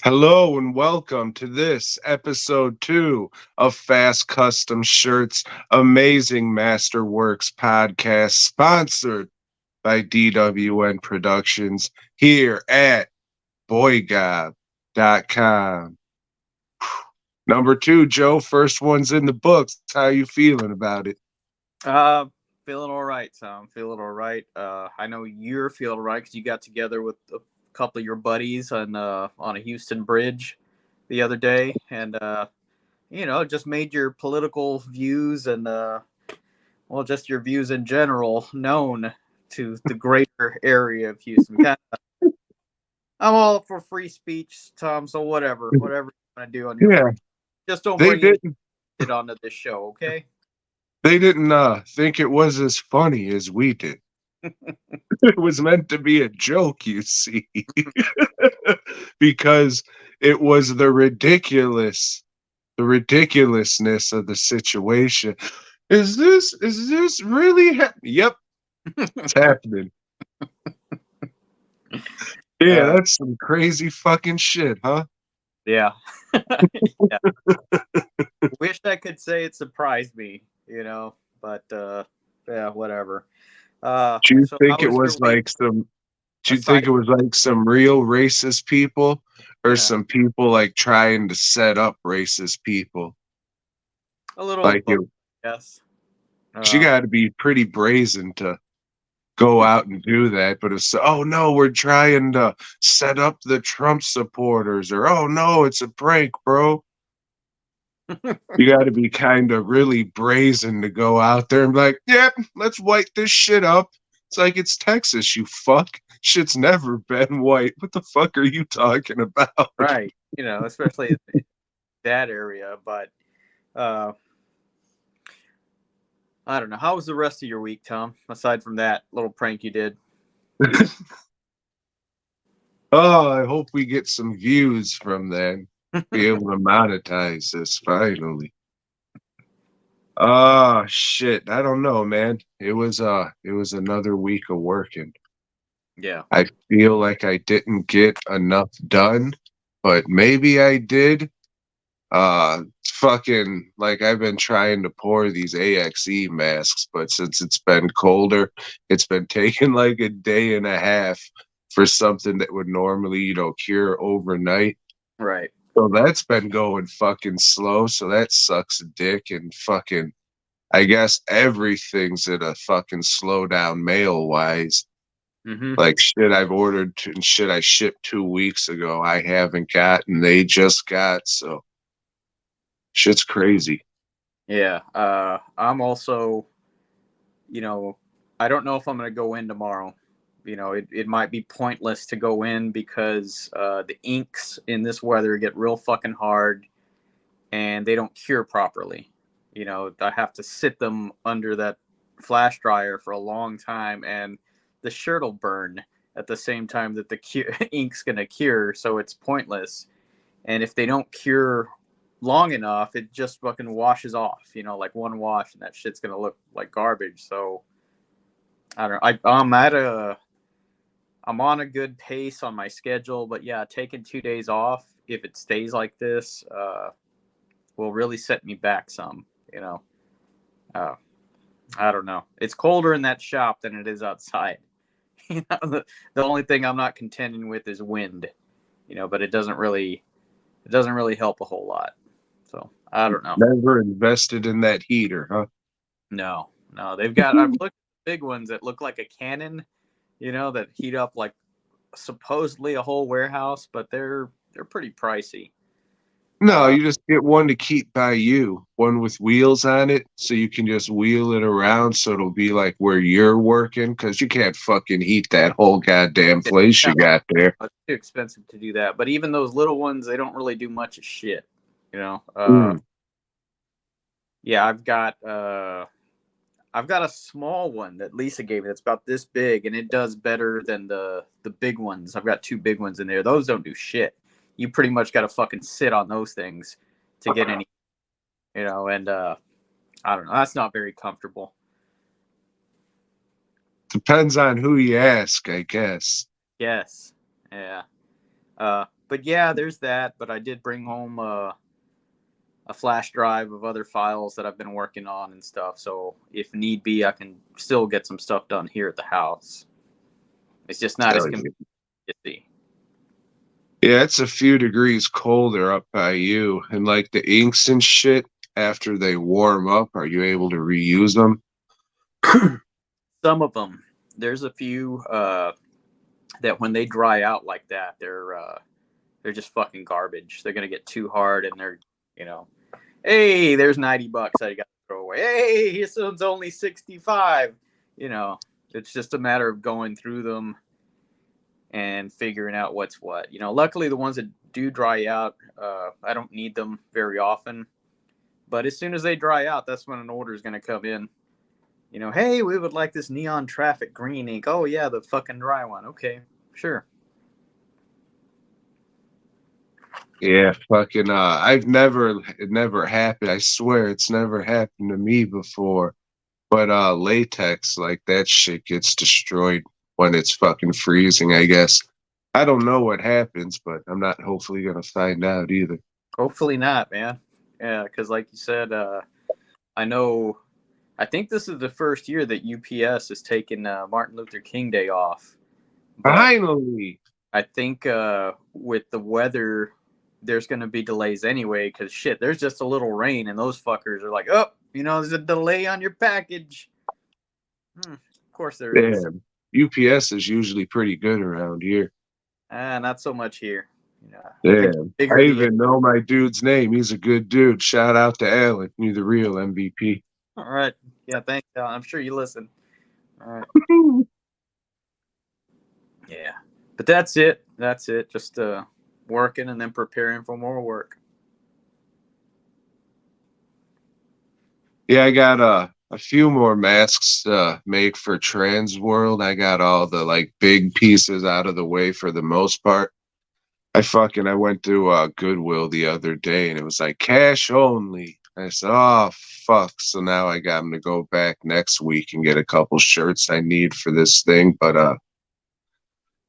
Hello and welcome to this episode 2 of Fast Custom Shirts Amazing Masterworks podcast, sponsored by DWN Productions here at BOYGOB.com. Number 2, Joe, first one's in the books. How you feeling about it? Uh, Feeling all right, Tom. Feeling all right. I know you're feeling all right because you got together with a couple of your buddies on a Houston bridge the other day, and just made your political views and just your views in general known to the greater area of Houston. I'm all for free speech, Tom. So whatever you want to do on your Yeah, free, just don't they bring any didn't shit onto this show, okay? they didn't think it was as funny as we did. It was meant to be a joke, you see. Because it was the ridiculousness of the situation. Is this really yep, it's happening. Yeah, Uh, that's some crazy fucking shit, huh? yeah. Yeah. Wish I could say it surprised me, but yeah, whatever. Do you So think how it was was your week like some do you think aside? it was like some real racist people or Yeah, some people like trying to set up racist people? a little of Like both, you yes. she Uh, got to be pretty brazen to go out and do that, but it's oh no, we're trying to set up the Trump supporters, or oh no, it's a prank, bro. You got to be kind of really brazen to go out there and be like, yep, let's white this shit up. It's like it's Texas, you fuck. Shit's never been white. What the fuck are you talking about? right, especially in that area. But uh, I don't know. How was the rest of your week, Tom? Aside from that little prank you did. Oh, I hope we get some views from that. Be able to monetize this finally. Oh shit. I don't know, man. It was another week of working. Yeah. I feel like I didn't get enough done, but maybe I did. Fucking like I've been trying to pour these AXE masks, but since it's been colder, it's been taking like a day and a half for something that would normally, cure overnight. Right. So that's been going fucking slow. So that sucks a dick and fucking I guess everything's at a fucking slowdown mail wise. Mm-hmm. Like shit I've ordered and shit I shipped 2 weeks ago, I haven't gotten. They just got. So shit's crazy. Yeah. I'm also, you know, I don't know if I'm gonna go in tomorrow. It might be pointless to go in because the inks in this weather get real fucking hard and they don't cure properly. I have to sit them under that flash dryer for a long time, and the shirt will burn at the same time that the ink's gonna cure, so it's pointless. And if they don't cure long enough, it just fucking washes off. Like one wash, and that shit's gonna look like garbage. So I don't know. I'm on a good pace on my schedule, but yeah, taking 2 days off if it stays like this will really set me back some. You know, uh, I don't know. It's colder in that shop than it is outside. The only thing I'm not contending with is wind. But it doesn't really help a whole lot. So I don't know. Never invested in that heater, huh? No, no, they've got. I've looked at the big ones that look like a cannon. That heat up like supposedly a whole warehouse, but they're pretty pricey. No, Uh, you just get one to keep by you, one with wheels on it, so you can just wheel it around so it'll be like where you're working, because you can't fucking heat that whole goddamn place you no, got there. it's too expensive to do that. But even those little ones, they don't really do much of shit. You know. Mm. Yeah, I've got a small one that Lisa gave me that's about this big, and it does better than the big ones. I've got two big ones in there. Those don't do shit. You pretty much got to fucking sit on those things to get any, and I don't know. That's not very comfortable. Depends on who you ask, I guess. Yes. Yeah. but yeah, there's that. But I did bring home a flash drive of other files that I've been working on and stuff. So if need be, I can still get some stuff done here at the house. It's just not as Hell convenient yeah. to see. Yeah, it's a few degrees colder up by you. And like the inks and shit, after they warm up, are you able to reuse them? Some of them, there's a few that when they dry out like that, they're just fucking garbage. They're gonna get too hard, and they're, you know, hey, there's $90 I got to throw away. Hey, this one's only 65. You know, it's just a matter of going through them and figuring out what's what. You know, luckily the ones that do dry out, I don't need them very often. But as soon as they dry out, that's when an order is going to come in. You know, hey, we would like this neon traffic green ink. Oh yeah, the fucking dry one. Okay, sure. Yeah, fucking I've never it never happened. I swear it's never happened to me before. But latex, like that shit gets destroyed when it's fucking freezing, I guess. I don't know what happens, but I'm not hopefully gonna find out either. Hopefully not, man. Yeah, because like you said, I know. I think this is the first year that UPS has taken Martin Luther King Day off, but Finally. I think with the weather, there's going to be delays anyway. Because shit, there's just a little rain, and those fuckers are like, oh, you know, there's a delay on your package. Of course there is. Damn. UPS is usually pretty good around here. Not so much here. You know, I think Damn. the I bigger the. even know my dude's name. He's a good dude. Shout out to Alan. You're the real MVP. All right. Yeah, thanks, Alan. I'm sure you listen. All right. Yeah, but that's it. That's it. Just working and then preparing for more work. Yeah, I got a few more masks to make for Trans World. I got all the like big pieces out of the way for the most part. I went to Goodwill the other day and it was like cash only. I said, oh fuck. So now I got to go back next week and get a couple shirts I need for this thing. But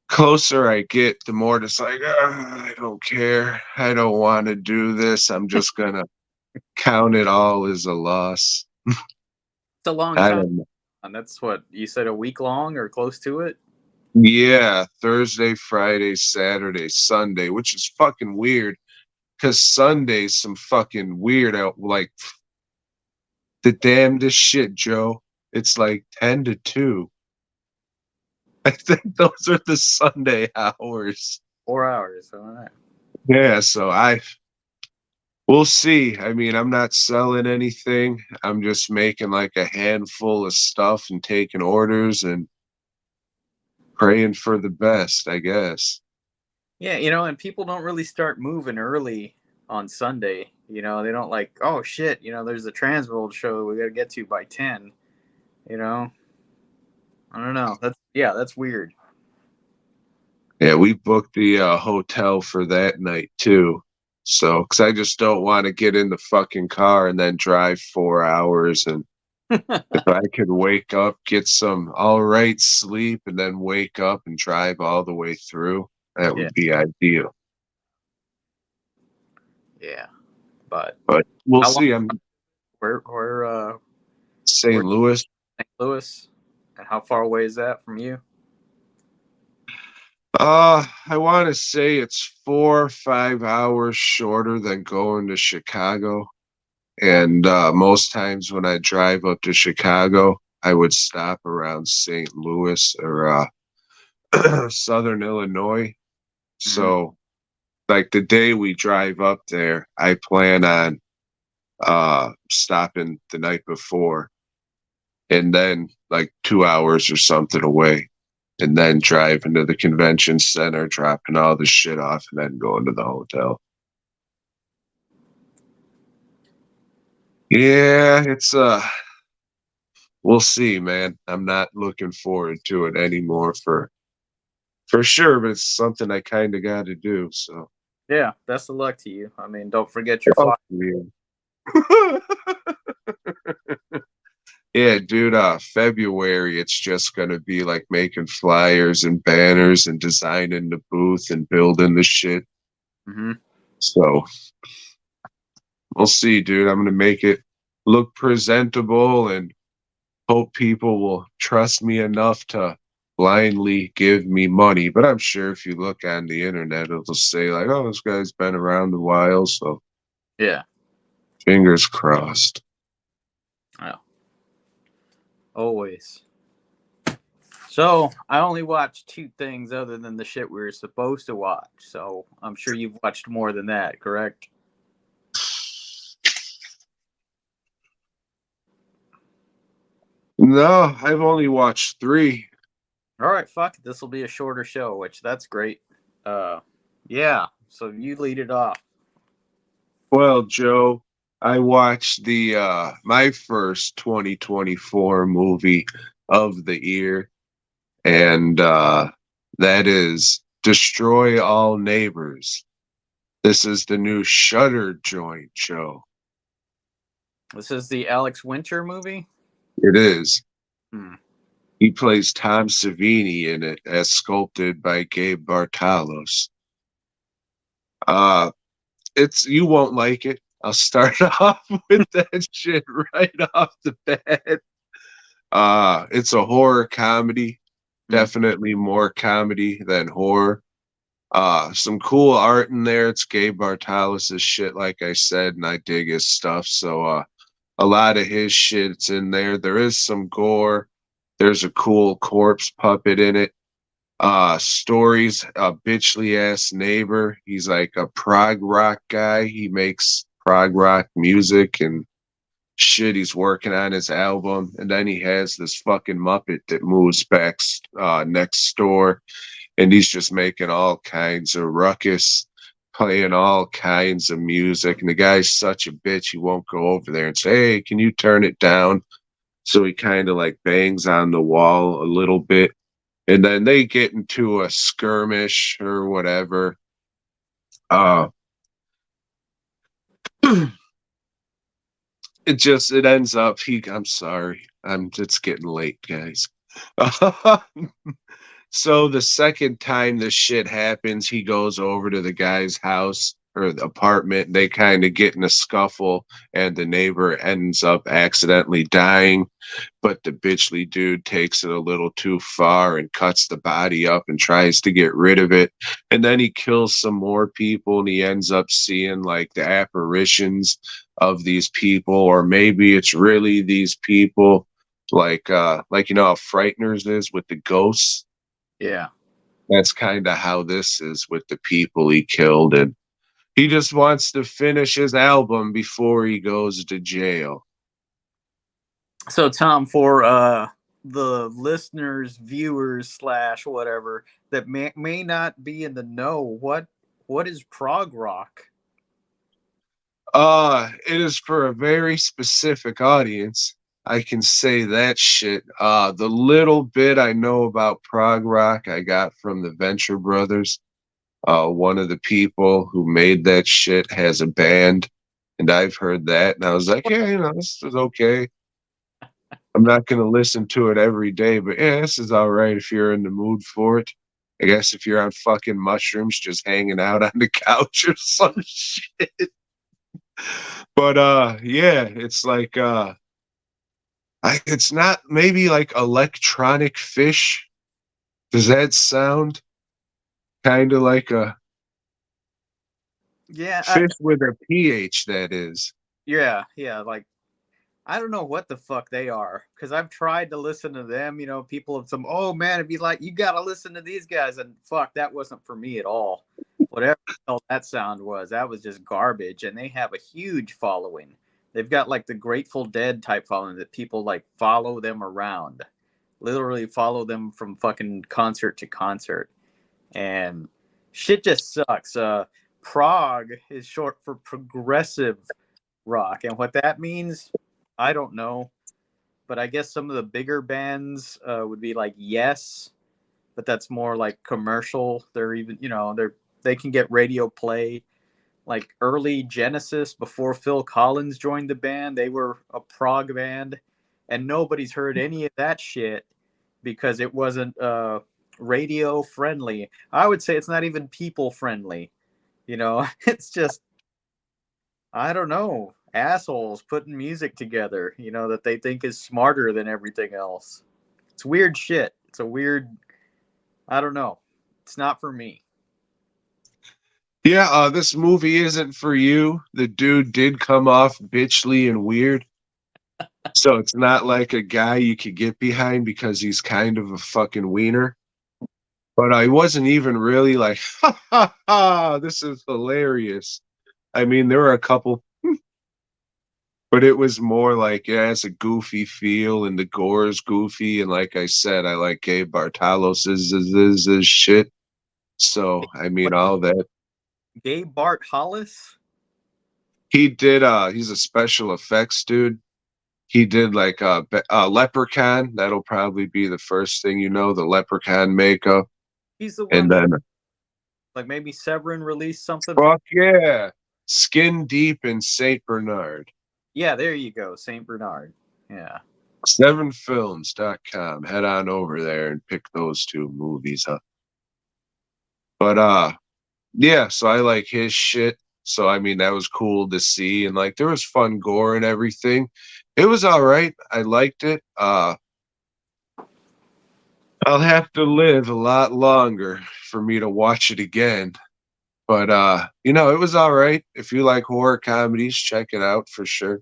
closer I get, the more it's like, I don't care. I don't want to do this. I'm just gonna count it all as a loss. It's a long I time. don't know. And that's what you said, a week long or close to it. Yeah, Thursday, Friday, Saturday, Sunday, which is fucking weird because Sunday's some fucking weird out like the damnedest shit, Joe. It's like 10 to 2. I think those are the Sunday hours. 4 hours. All right. Yeah, so we'll see. I mean, I'm not selling anything. I'm just making like a handful of stuff and taking orders and praying for the best, I guess. Yeah, you know, and people don't really start moving early on Sunday. You know, they don't like, oh shit, you know, there's a Transworld show we got to get to by 10. You know, I don't know. That's weird. Yeah, we booked the hotel for that night too. So, because I just don't want to get in the fucking car and then drive 4 hours. And if I could wake up, get some all right sleep, and then wake up and drive all the way through, that Yeah, would be ideal. yeah. But But we'll how long? see. I'm Where St. Louis. St. Louis, and how far away is that from you? I want to say it's 4 or 5 hours shorter than going to Chicago. And most times when I drive up to Chicago, I would stop around St. Louis or Southern Illinois. Mm-hmm. So, like the day we drive up there, I plan on stopping the night before and then like 2 hours or something away. And then driving to the convention center, dropping all the shit off, and then going to the hotel. Yeah, it's we'll see, man. I'm not looking forward to it anymore for sure, but it's something I kind of got to do. So, Yeah, best of luck to you. I mean, don't forget your oh, flight. yeah. Yeah, dude, February, it's just gonna be like making flyers and banners and designing the booth and building the shit. Mm-hmm. So we'll see, dude. I'm gonna make it look presentable and hope people will trust me enough to blindly give me money. But I'm sure if you look on the internet, it'll say like, "Oh, this guy's been around a while," so Yeah. fingers crossed. Yeah. Always. So I only watched two things other than the shit we were supposed to watch. So I'm sure you've watched more than that, correct? No, I've only watched three. All right, fuck it. This will be a shorter show, which that's great. Uh, yeah. So you lead it off. Well, Joe, I watched the my first 2024 movie of the year, and that is Destroy All Neighbors. This is the new Shutter joint, Joe. This is the Alex Winter movie. It is. Hmm. He plays Tom Savini in it, as sculpted by Gabe Bartalos. Uh, it's you won't like it. I'll start off with that shit right off the bat. It's a horror comedy, Hmm. definitely more comedy than horror. Some cool art in there. It's Gabe Bartalos' shit, like I said, and I dig his stuff. So a lot of his shit's in there. There is some gore. There's a cool corpse puppet in it. Stories, a bitchly ass neighbor. He's like a prog rock guy. He makes prog rock music and shit. He's working on his album, and then he has this fucking Muppet that moves back next door, and he's just making all kinds of ruckus, playing all kinds of music. And the guy's such a bitch, he won't go over there and say, "Hey, can you turn it down?" So he kind of like bangs on the wall a little bit, and then they get into a skirmish or whatever. Uh, it ends up I'm sorry. It's getting late, guys. So the second time this shit happens, he goes over to the guy's house or the apartment. They kind of get in a scuffle, and the neighbor ends up accidentally dying. But the bitchly dude takes it a little too far and cuts the body up and tries to get rid of it. And then he kills some more people, and he ends up seeing like the apparitions of these people, or maybe it's really these people, like you know how Frighteners is with the ghosts. Yeah. That's kind of how this is with the people he killed, and he just wants to finish his album before he goes to jail. So Tom, for the listeners, viewers slash whatever that may not be in the know, what is prog rock? It is for a very specific audience. I can say that shit. The little bit I know about prog rock I got from the Venture Brothers. One of the people who made that shit has a band, and I've heard that, and I was like, yeah, you know, this is okay. I'm not gonna listen to it every day, but yeah, this is all right if you're in the mood for it. I guess if you're on fucking mushrooms, just hanging out on the couch or some shit. But yeah, it's like it's not maybe like electronic fish. Does that sound kind of like a Yeah, fish with a pH, that is? yeah. Like I don't know what the fuck they are because I've tried to listen to them. You know, people have some. Oh man, it'd be like you got to listen to these guys, and fuck, that wasn't for me at all. Whatever the hell that sound was, that was just garbage. And they have a huge following. They've got like the Grateful Dead type following that people like follow them around, literally follow them from fucking concert to concert, and shit just sucks. Prog is short for progressive rock, and what that means, I don't know. But I guess some of the bigger bands would be like Yes, but that's more like commercial. They're even, they can get radio play. Like early Genesis, before Phil Collins joined the band, they were a prog band, and nobody's heard any of that shit because it wasn't radio friendly. I would say it's not even people friendly. It's just, I don't know, assholes putting music together, that they think is smarter than everything else. It's weird shit. It's a weird, I don't know. It's not for me. Yeah, this movie isn't for you. The dude did come off bitchly and weird. So it's not like a guy you could get behind because he's kind of a fucking wiener. But I wasn't even really like, ha ha ha, this is hilarious. I mean, there were a couple, but it was more like, yeah, it's a goofy feel, and the gore is goofy. And like I said, I like Gabe Bartalos's shit. So, I mean, What, all that. Gabe Bart Hollis? He did, he's a special effects dude. He did like Leprechaun. That'll probably be the first thing you know, the Leprechaun makeup. He's the And one that, then, like, maybe Severin released something from. fuck yeah, Skin Deep in St. Bernard. Yeah, there you go. St. Bernard. Yeah. 7films.com. Head on over there and pick those two movies up. But yeah, so I like his shit. So I mean that was cool to see, and like there was fun gore and everything. It was all right. I liked it. I'll have to live a lot longer for me to watch it again. But it was all right. If you like horror comedies, check it out for sure.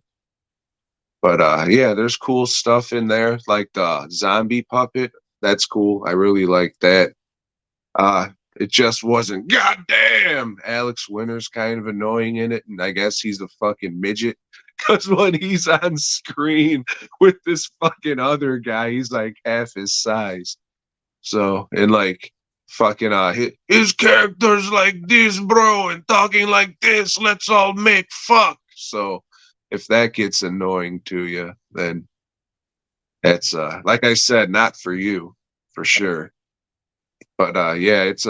But yeah, there's cool stuff in there, like the zombie puppet. That's cool. I really like that. Uh it just wasn't goddamn. Alex Winter's kind of annoying in it, and I guess he's a fucking midget. Cause when he's on screen with this fucking other guy, he's like half his size. So, and like fucking his character's like this, bro, and talking like this, let's all make fuck. So if that gets annoying to you, then that's like I said, not for you, for sure. But yeah, it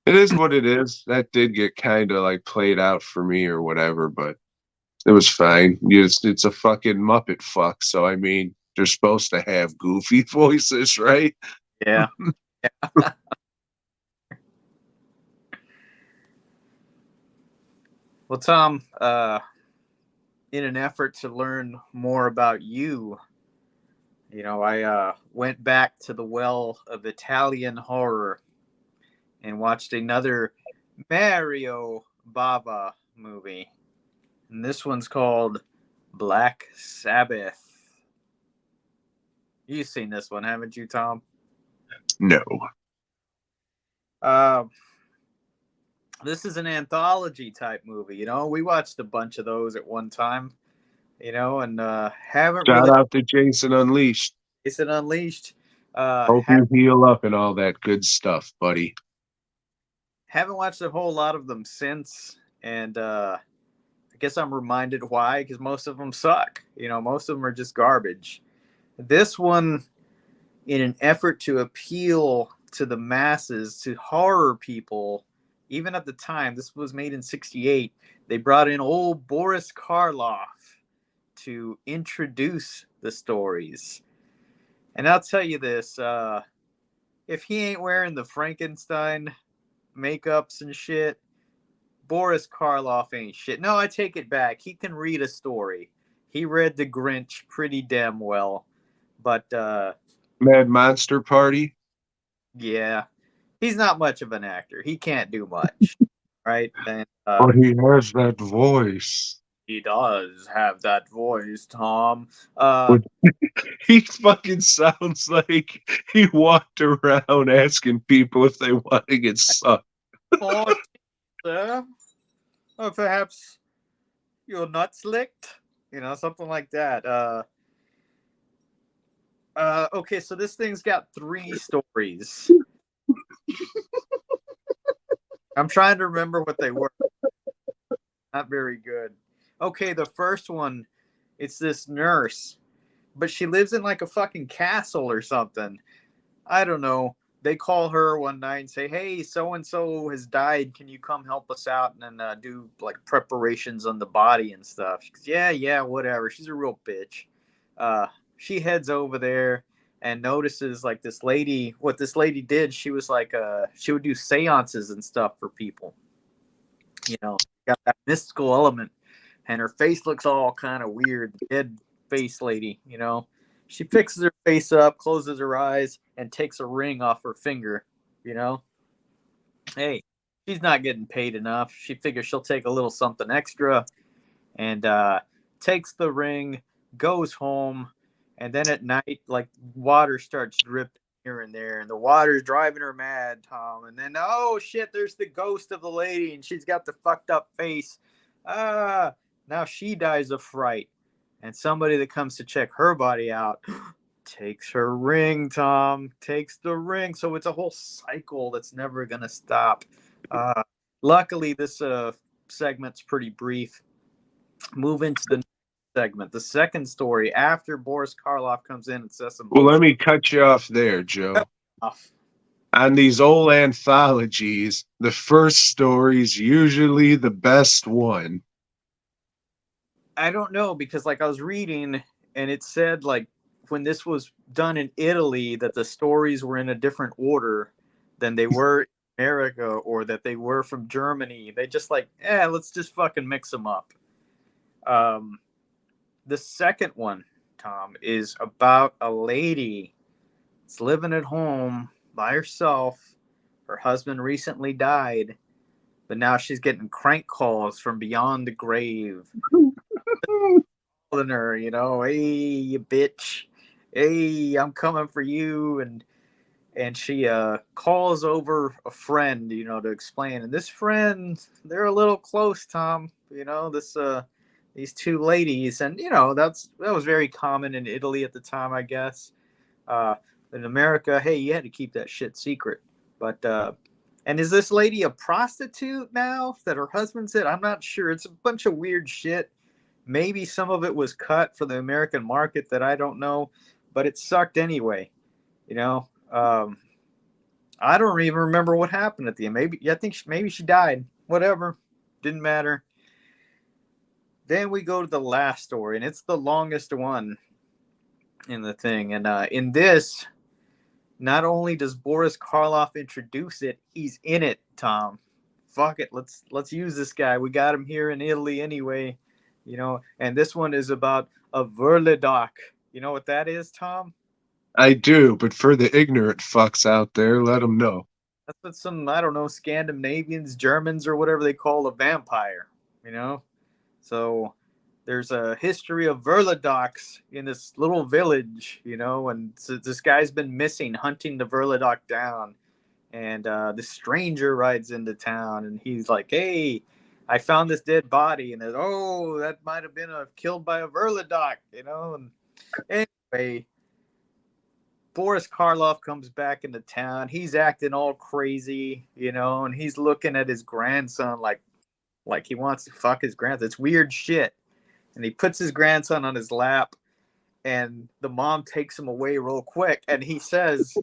is what it is. That did get kind of like played out for me or whatever, but it was fine. It's a fucking Muppet fuck, so I mean, they're supposed to have goofy voices, right? Yeah. Well, Tom, in an effort to learn more about you, I went back to the well of Italian horror and watched another Mario Bava movie. And this one's called Black Sabbath. You've seen this one, haven't you, Tom? No. Uh, this is an anthology type movie. We watched a bunch of those at one time, and haven't Shout really. out to Jason Unleashed. It's an Unleashed. Hope you heal up and all that good stuff, buddy. Haven't watched a whole lot of them since, and I guess I'm reminded why, because most of them suck. Most of them are just garbage. This one, in an effort to appeal to the masses, to horror people, even at the time, this was made in '68, they brought in old Boris Karloff to introduce the stories. And I'll tell you this, if he ain't wearing the Frankenstein makeups and shit, Boris Karloff ain't shit. No, I take it back. He can read a story. He read The Grinch pretty damn well. But Mad Monster Party. yeah, he's not much of an actor. He can't do much, right? And But he has that voice. he does have that voice, Tom. He fucking sounds like he walked around asking people if they want to get sucked. Or perhaps your nuts licked, something like that. Okay, so this thing's got 3 stories. I'm trying to remember what they were. Not very good. Okay, the first one, it's this nurse, but she lives in like a fucking castle or something. I don't know. They call her one night and say, "Hey, so and so has died. Can you come help us out and do like preparations on the body and stuff?" She goes, "Yeah, whatever." She's a real bitch. She heads over there and notices like this lady. What this lady did, she was like, she would do seances and stuff for people. got that mystical element, and her face looks all kind of weird, dead face lady. She fixes her face up, closes her eyes, and takes a ring off her finger. You know, hey, she's not getting paid enough. She figures she'll take a little something extra, and takes the ring, goes home, and then at night, like, water starts dripping here and there, and the water's driving her mad, Tom. And then, oh shit, there's the ghost of the lady, and she's got the fucked up face. Ah, now she dies of fright, and somebody that comes to check her body out takes her ring, Tom. Takes the ring, so it's a whole cycle that's never gonna stop. Uh, Luckily, this segment's pretty brief. Move into the next segment, the second story after Boris Karloff comes in and says some Well, let bullshit. me cut you off there, Joe. On these old anthologies, the first story's usually the best one. I don't know, because like I was reading and it said like when this was done in Italy that the stories were in a different order than they were in America, or that they were from Germany. They just like, let's just fucking mix them up. Um, the second one, Tom, is about a lady that's living at home by herself. Her husband recently died, but now she's getting crank calls from beyond the grave. Calling her, hey, you bitch. Hey, I'm coming for you. And she calls over a friend, to explain. And this friend, they're a little close, Tom. These two ladies, and that was very common in Italy at the time, I guess. In America, hey, you had to keep that shit secret. But and is this lady a prostitute now that her husband said? I'm not sure. It's a bunch of weird shit. Maybe some of it was cut for the American market that I don't know, but it sucked anyway. You know, I don't even remember what happened at the end. Maybe I think maybe she died. Whatever, didn't matter. Then we go to the last story, and it's the longest one in the thing. And in this, not only does Boris Karloff introduce it, he's in it, Tom. Fuck it, let's use this guy. We got him here in Italy anyway, And this one is about a Verledoc. You know what that is, Tom? I do, but for the ignorant fucks out there, let them know. That's what some, I don't know, Scandinavians, Germans, or whatever they call a vampire. So there's a history of Verledocs in this little village, and so this guy's been missing, hunting the Verledoc down. And this stranger rides into town, and he's like, hey, I found this dead body. And that might have been killed by a Verledoc, And anyway, Boris Karloff comes back into town. He's acting all crazy, and he's looking at his grandson like he wants to fuck his grandson. It's weird shit. And he puts his grandson on his lap, and the mom takes him away real quick. And he says,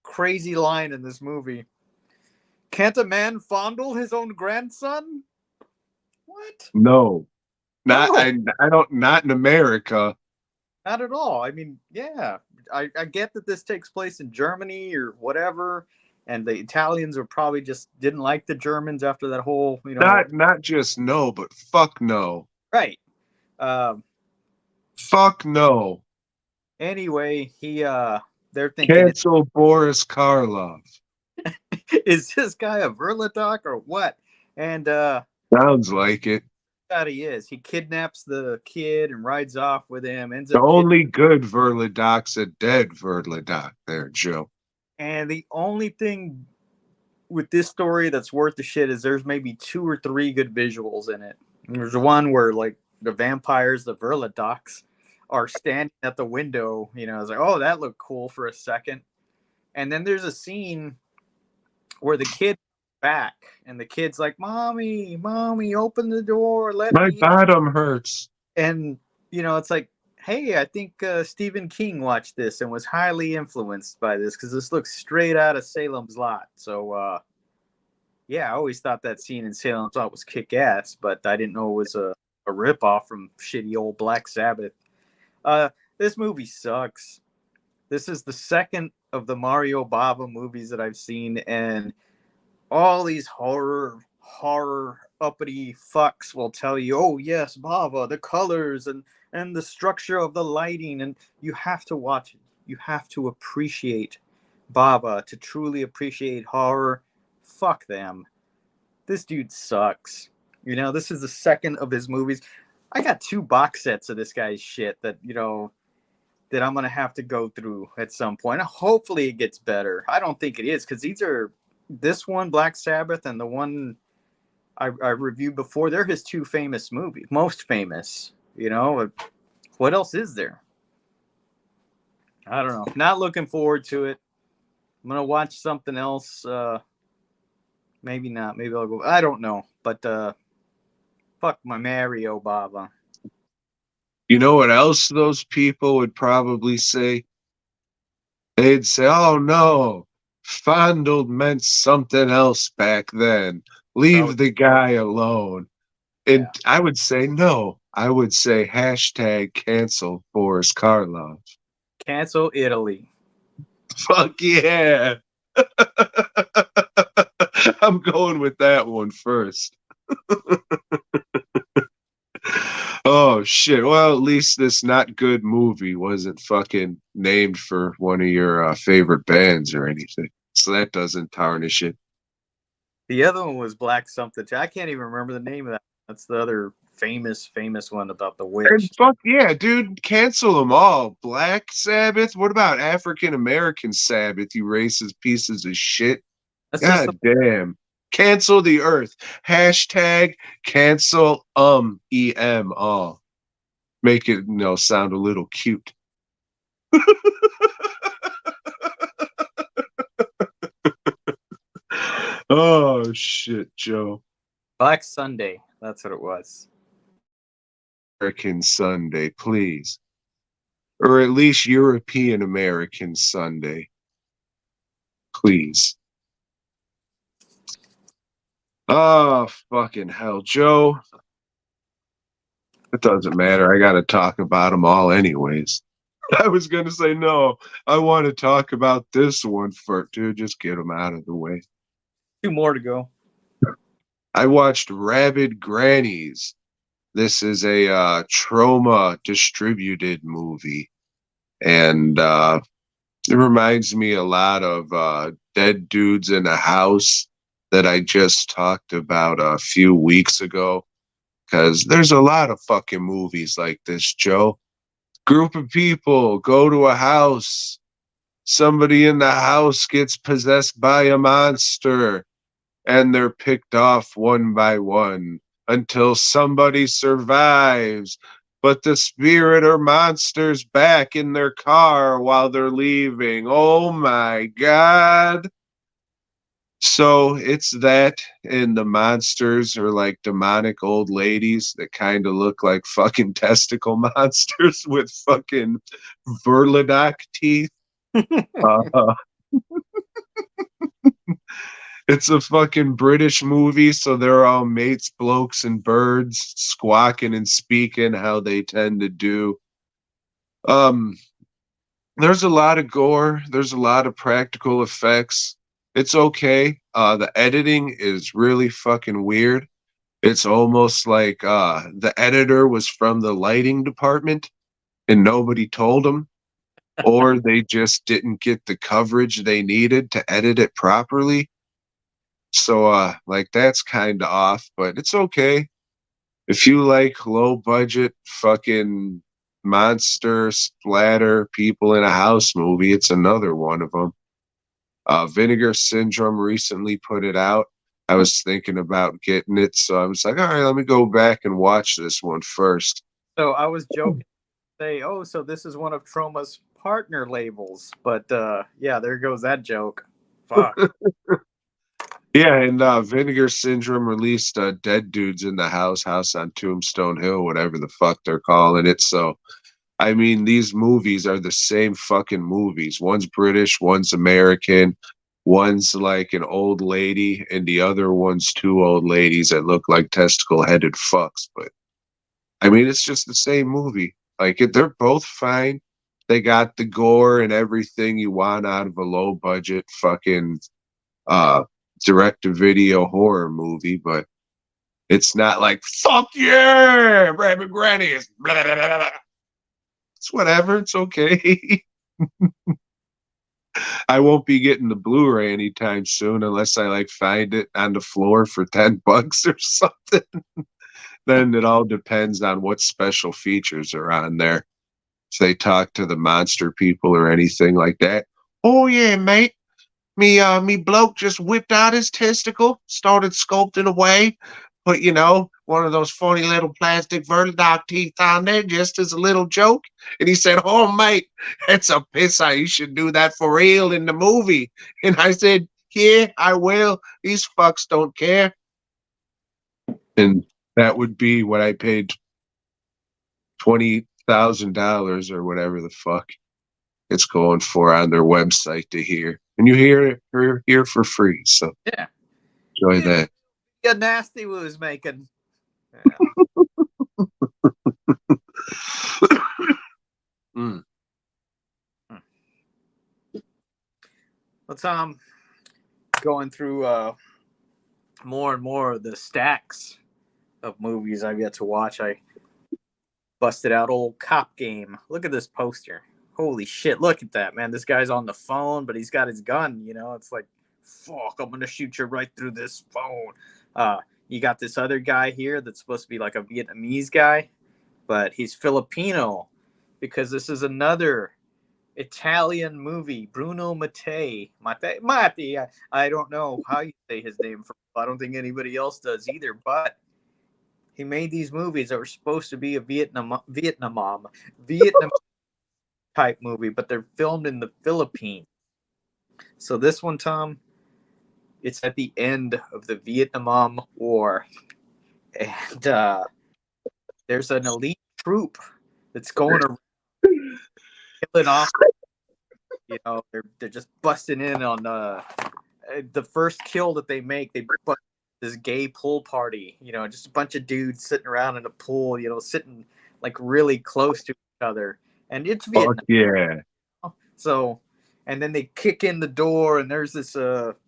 crazy line in this movie, can't a man fondle his own grandson? What? No, not No, I don't. Not in America. not at all. I mean, yeah, I get that this takes place in Germany or whatever, and the Italians are probably just didn't like the Germans after that whole, Not just no, but fuck no. right. Um, Fuck no. Anyway, they're thinking, Cancel Boris Karloff. is this guy a Verledoc or what? And Sounds like it. God, he is. He kidnaps the kid and rides off with him. Ends The up only good Verledoc's a dead Verledoc there, Joe. And the only thing with this story that's worth the shit is there's maybe 2 or 3 good visuals in it. And there's one where like the vampires, the Verledocs, are standing at the window. It's like, oh, that looked cool for a second. And then there's a scene where the kid back, and the kid's like, mommy, open the door, let My me in. bottom hurts. And it's like, hey, I think Stephen King watched this and was highly influenced by this, because this looks straight out of Salem's Lot. So yeah, I always thought that scene in Salem's Lot was kick-ass, but I didn't know it was a ripoff from shitty old Black Sabbath. This movie sucks. This is the second of the Mario Bava movies that I've seen, and all these horror uppity fucks will tell you, "Oh yes, Bava, the colors and the structure of the lighting," and you have to watch it. You have to appreciate Bava to truly appreciate horror. Fuck them. This dude sucks. You know, this is the second of his movies. I got 2 box sets of this guy's shit that, that I'm going to have to go through at some point. Hopefully it gets better. I don't think it is, because this one, Black Sabbath, and the one I reviewed before, they're his 2 famous movies, most famous. What else is there? I don't know. Not looking forward to it. I'm going to watch something else. Maybe not. Maybe I'll go. I don't know. But fuck my Mario, Baba. You know what else those people would probably say? They'd say, "Oh no, fondled meant something else back then. Leave the guy alone." And Yeah. I would say no. I would say hashtag cancel Boris Karloff. Cancel Italy. Fuck yeah. I'm going with that one first. Oh shit. Well, at least this not good movie wasn't fucking named for one of your favorite bands or anything. So that doesn't tarnish it. The other one was Black something. I can't even remember the name of that. That's the other famous one about the And witch. fuck yeah, dude, cancel them all. Black Sabbath? What about African American Sabbath, you racist pieces of shit? That's just God damn. Cancel the earth. Hashtag cancel EM all. Make it, sound a little cute. Oh shit, Joe. Black Sunday. That's what it was. American Sunday, please. Or at least European American Sunday. Please. Oh, fucking hell, Joe. It doesn't matter. I got to talk about them all, anyways. I was going to say, no, I want to talk about this one first, dude. Just get them out of the way. 2 more to go. I watched Rabid Grannies. This is a trauma distributed movie. And it reminds me a lot of Dead Dudes in a House that I just talked about a few weeks ago. Because there's a lot of fucking movies like this, Joe. Group of people go to a house. Somebody in the house gets possessed by a monster, and they're picked off one by one until somebody survives. But the spirit or monster's back in their car while they're leaving. Oh my God. So it's that, and the monsters are like demonic old ladies that kind of look like fucking testicle monsters with fucking verlidoc teeth. Uh, it's a fucking British movie, so they're all mates, blokes, and birds, squawking and speaking how they tend to do. Um, there's a lot of gore. There's a lot of practical effects. It's okay. The editing is really fucking weird. It's almost like the editor was from the lighting department and nobody told them, or they just didn't get the coverage they needed to edit it properly. So, like, that's kind of off, but it's okay. If you like low budget fucking monster splatter people in a house movie, it's another one of them. Vinegar Syndrome recently put it out. I was thinking about getting it, so I was like, all right, let me go back and watch this one first. So I was joking. Say, oh, so this is one of Troma's partner labels. But yeah, there goes that joke. Fuck. Yeah, and Vinegar Syndrome released Dead Dudes in the House on Tombstone Hill, whatever the fuck they're calling it. So, I mean, these movies are the same fucking movies. One's British, one's American, one's like an old lady, and the other one's 2 old ladies that look like testicle-headed fucks. But, I mean, it's just the same movie. Like, they're both fine. They got the gore and everything you want out of a low-budget fucking direct-to-video horror movie, but It's not like, fuck yeah, Rabid Grannies. Blah, blah, blah, blah. It's whatever. It's okay. I won't be getting the Blu-ray anytime soon unless I like find it on the floor for $10 or something. Then it all depends on what special features are on there. If they talk to the monster people or anything like that. Oh yeah, mate. Me bloke just whipped out his testicle, started sculpting away, put, one of those funny little plastic vertidog teeth on there just as a little joke. And he said, oh, mate, that's a pisser. You should do that for real in the movie. And I said, yeah, I will. These fucks don't care. And that would be what I paid $20,000 or whatever the fuck it's going for on their website to hear. And you hear it here for free. So Yeah. enjoy that. Yeah, nasty was making. Yeah. Mm. Well, Tom, going through more and more of the stacks of movies I've yet to watch, I busted out old Cop Game. Look at this poster. Holy shit, look at that, man. This guy's on the phone, but he's got his gun, It's like, fuck, I'm going to shoot you right through this phone. You got this other guy here that's supposed to be like a Vietnamese guy, but he's Filipino because this is another Italian movie. Bruno Mattei. Matti. I don't know how you say his name. I don't think anybody else does either, but he made these movies that were supposed to be a Vietnam type movie, but they're filmed in the Philippines. So this one, Tom, it's at the end of the Vietnam War, and there's an elite troop that's going around killing off. They're just busting in on the first kill that they make. They bust this gay pool party. Just a bunch of dudes sitting around in a pool. Sitting like really close to each other, and it's Vietnam. Fuck yeah. So, and then they kick in the door, and there's this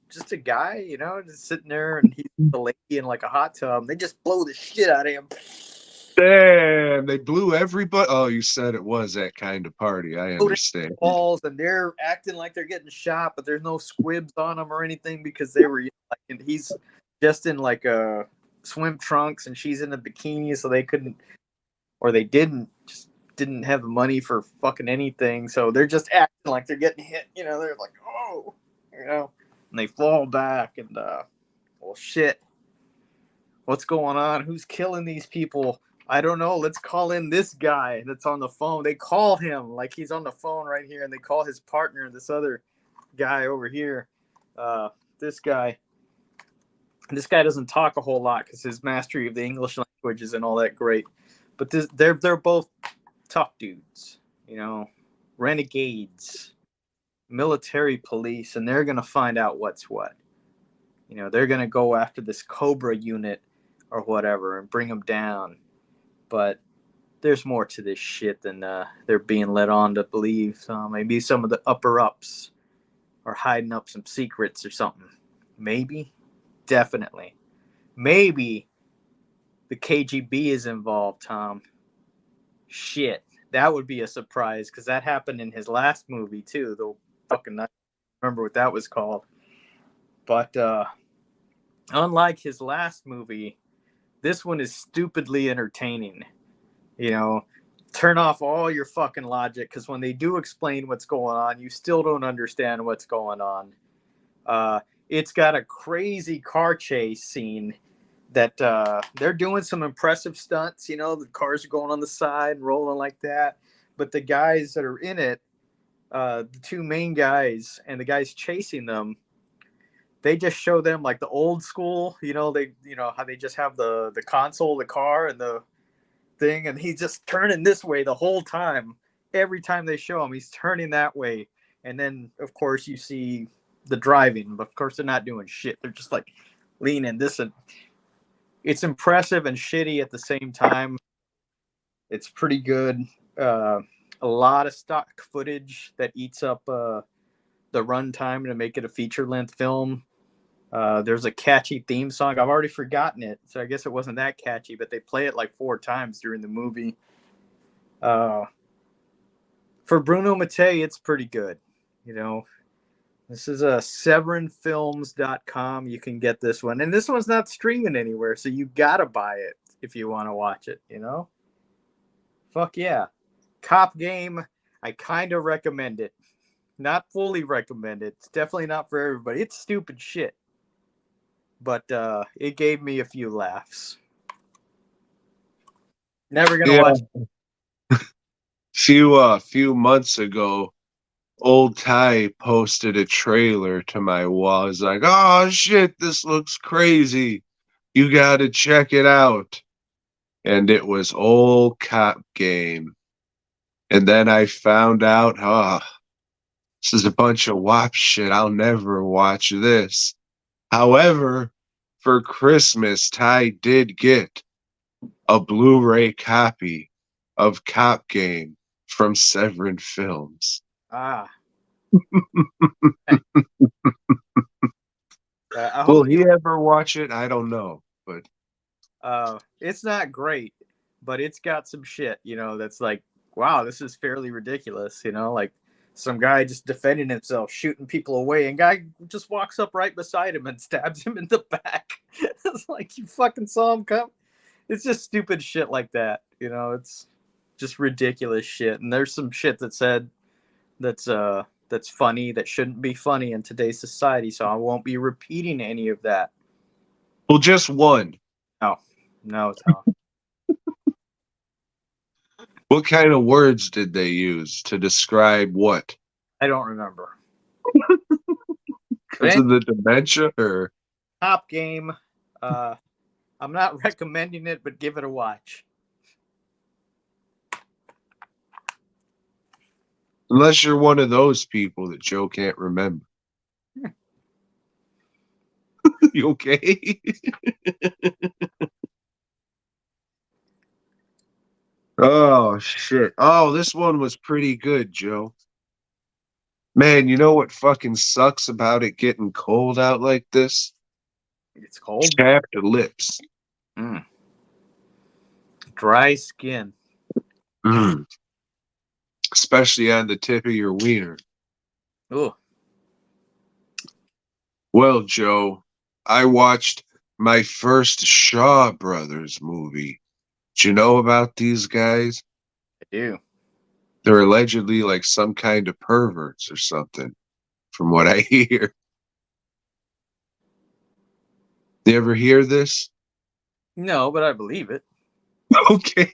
just a guy, just sitting there, and he's the lady in like a hot tub. They just blow the shit out of him. Damn, they blew everybody. Oh, you said it was that kind of party. I understand. Balls, and they're acting like they're getting shot, but there's no squibs on them or anything because they were like, and he's just in like a swim trunks, and she's in a bikini, so they couldn't, or they didn't have the money for fucking anything, so they're just acting like they're getting hit. They're like, oh, and they fall back, and well, shit, what's going on? Who's killing these people? I don't know. Let's call in this guy that's on the phone. They call him like he's on the phone right here, and they call his partner, this other guy over here. This guy doesn't talk a whole lot because his mastery of the English language isn't all that great. But they're both tough dudes, renegades, military police, and they're gonna find out what's what. They're gonna go after this Cobra unit or whatever and bring them down. But there's more to this shit than they're being led on to believe. Maybe some of the upper-ups are hiding up some secrets or something. Maybe. Definitely. Maybe the KGB is involved, Tom. Shit. That would be a surprise, because that happened in his last movie, too. Though fucking I don't remember what that was called. But unlike his last movie, this one is stupidly entertaining. Turn off all your fucking logic, because when they do explain what's going on, you still don't understand what's going on. It's got a crazy car chase scene that they're doing some impressive stunts. The cars are going on the side, rolling like that. But the guys that are in it, the two main guys and the guys chasing them, they just show them like the old school, how they just have the console, the car, and the thing, and he's just turning this way the whole time. Every time they show him, he's turning that way. And then, of course, you see the driving, but of course they're not doing shit. They're just like leaning this, and it's impressive and shitty at the same time. It's pretty good. A lot of stock footage that eats up the runtime to make it a feature-length film. There's a catchy theme song. I've already forgotten it, so I guess it wasn't that catchy, but they play it like 4 times during the movie. Uh, for Bruno Mattei, it's pretty good. You know, this is a severinfilms.com. You can get this one. And this one's not streaming anywhere, so you gotta buy it if you want to watch it, you know? Fuck yeah. Cop Game, I kind of recommend it. Not fully recommend it. It's definitely not for everybody. It's stupid shit. But it gave me a few laughs. Never gonna Yeah, watch. few months ago, old Ty posted a trailer to my wall. He's like, "Oh shit, this looks crazy. You got to check it out." And it was old Cop Game. And then I found out, this is a bunch of WAP shit. I'll never watch this. However, for Christmas, Ty did get a Blu-ray copy of Cop Game from Severin Films. Ah. Will he ever watch it? I don't know, but it's not great, but it's got some shit, you know, that's like, wow, this is fairly ridiculous, you know, like some guy just defending himself, shooting people away, and guy just walks up right beside him and stabs him in the back. It's like, you fucking saw him come. It's just stupid shit like that, you know. It's just ridiculous shit, and there's some shit that said that's funny that shouldn't be funny in today's society, so I won't be repeating any of that. well, just one. No, Tom. What kind of words did they use to describe what? I don't remember. Because of the dementia, or Top Game. I'm not recommending it, but give it a watch. unless you're one of those people that Joe can't remember. You okay? Oh shit. Oh, this one was pretty good, Joe. Man, you know what fucking sucks about it getting cold out like this? It's cold. Chapped lips. Dry skin. Mm. Especially on the tip of your wiener. Ooh. Well, Joe, I watched my first Shaw Brothers movie. Do you know about these guys? I do. They're allegedly like some kind of perverts or something, from what I hear. You ever hear this? No, but I believe it. Okay.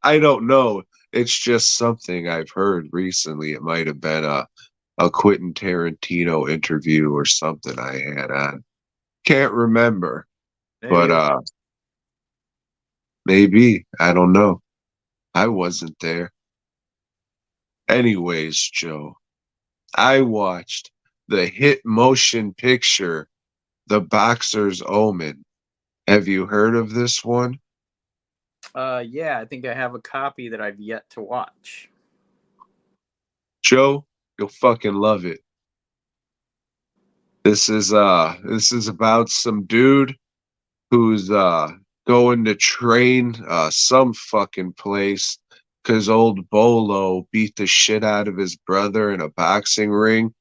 I don't know. It's just something I've heard recently. It might have been a Quentin Tarantino interview or something I had on. Can't remember. Maybe But maybe. I don't know. I wasn't there. Anyways, Joe, I watched the hit motion picture, The Boxer's Omen. Have you heard of this one? yeah, I think I have a copy that I've yet to watch. Joe, you'll fucking love it. This is about some dude who's going to train some fucking place because old Bolo beat the shit out of his brother in a boxing ring.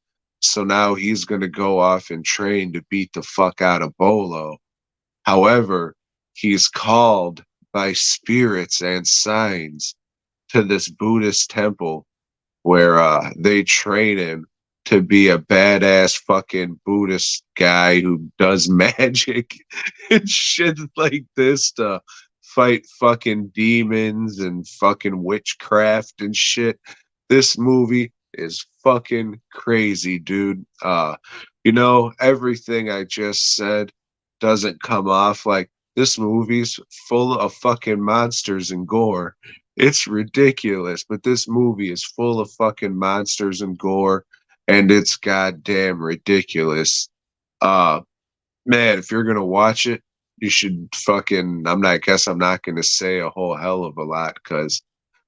So now he's gonna go off and train to beat the fuck out of Bolo. However, he's called by spirits and signs to this Buddhist temple where they train him to be a badass fucking Buddhist guy who does magic and shit like this to fight fucking demons and fucking witchcraft and shit. This movie is fucking crazy, dude. Everything I just said doesn't come off like this movie's full of fucking monsters and gore. It's ridiculous, but this movie is full of fucking monsters and gore, and it's goddamn ridiculous. Uh, Man, if you're gonna watch it, you should fucking. I'm not gonna say a whole hell of a lot because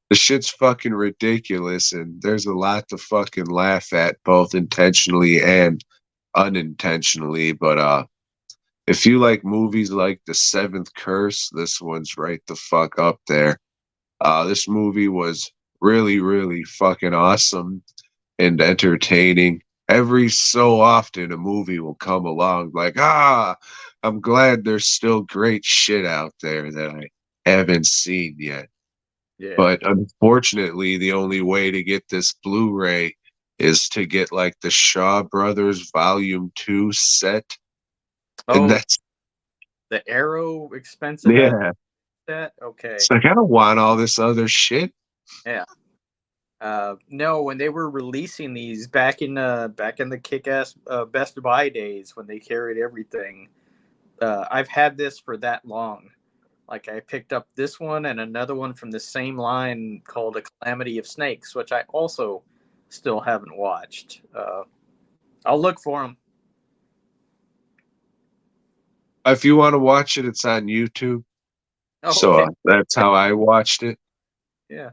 The shit's fucking ridiculous, and there's a lot to fucking laugh at, both intentionally and unintentionally. But if you like movies like The Seventh Curse, this one's right the fuck up there. This movie was really, really fucking awesome and entertaining. Every so often, a movie will come along like, I'm glad there's still great shit out there that I haven't seen yet. Yeah. But unfortunately, the only way to get this Blu-ray is to get like the Shaw Brothers Volume 2 set. And Oh, that's, the Arrow expensive ass yeah. set. Okay. It's like, I don't want all this other shit. Yeah. No, when they were releasing these back in the kick-ass Best Buy days when they carried everything, I've had this for that long. Like I picked up this one and another one from the same line called A Calamity of Snakes, which I also still haven't watched. I'll look for them. If you want to watch it, it's on YouTube. Oh, So okay. that's how I watched it. Yeah.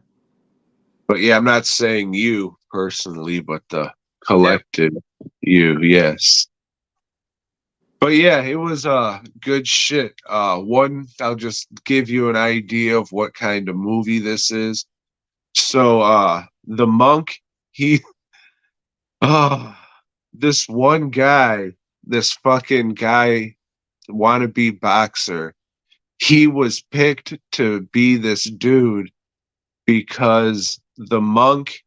But yeah, I'm not saying you personally, but the Yeah. collective you, yes. But yeah, it was good shit. One, I'll just give you an idea of what kind of movie this is. So the monk, he uh this one guy, this fucking guy, wannabe boxer, he was picked to be this dude because the monk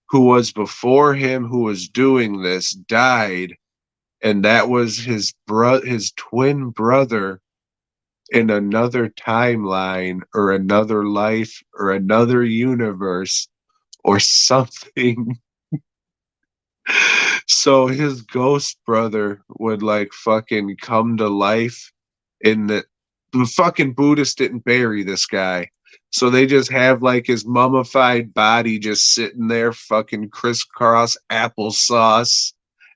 who was before him who was doing this died, and that was his twin brother in another timeline or another life or another universe or something. So his ghost brother would like fucking come to life in the fucking Buddhists didn't bury this guy. So they just have like his mummified body just sitting there fucking crisscross applesauce,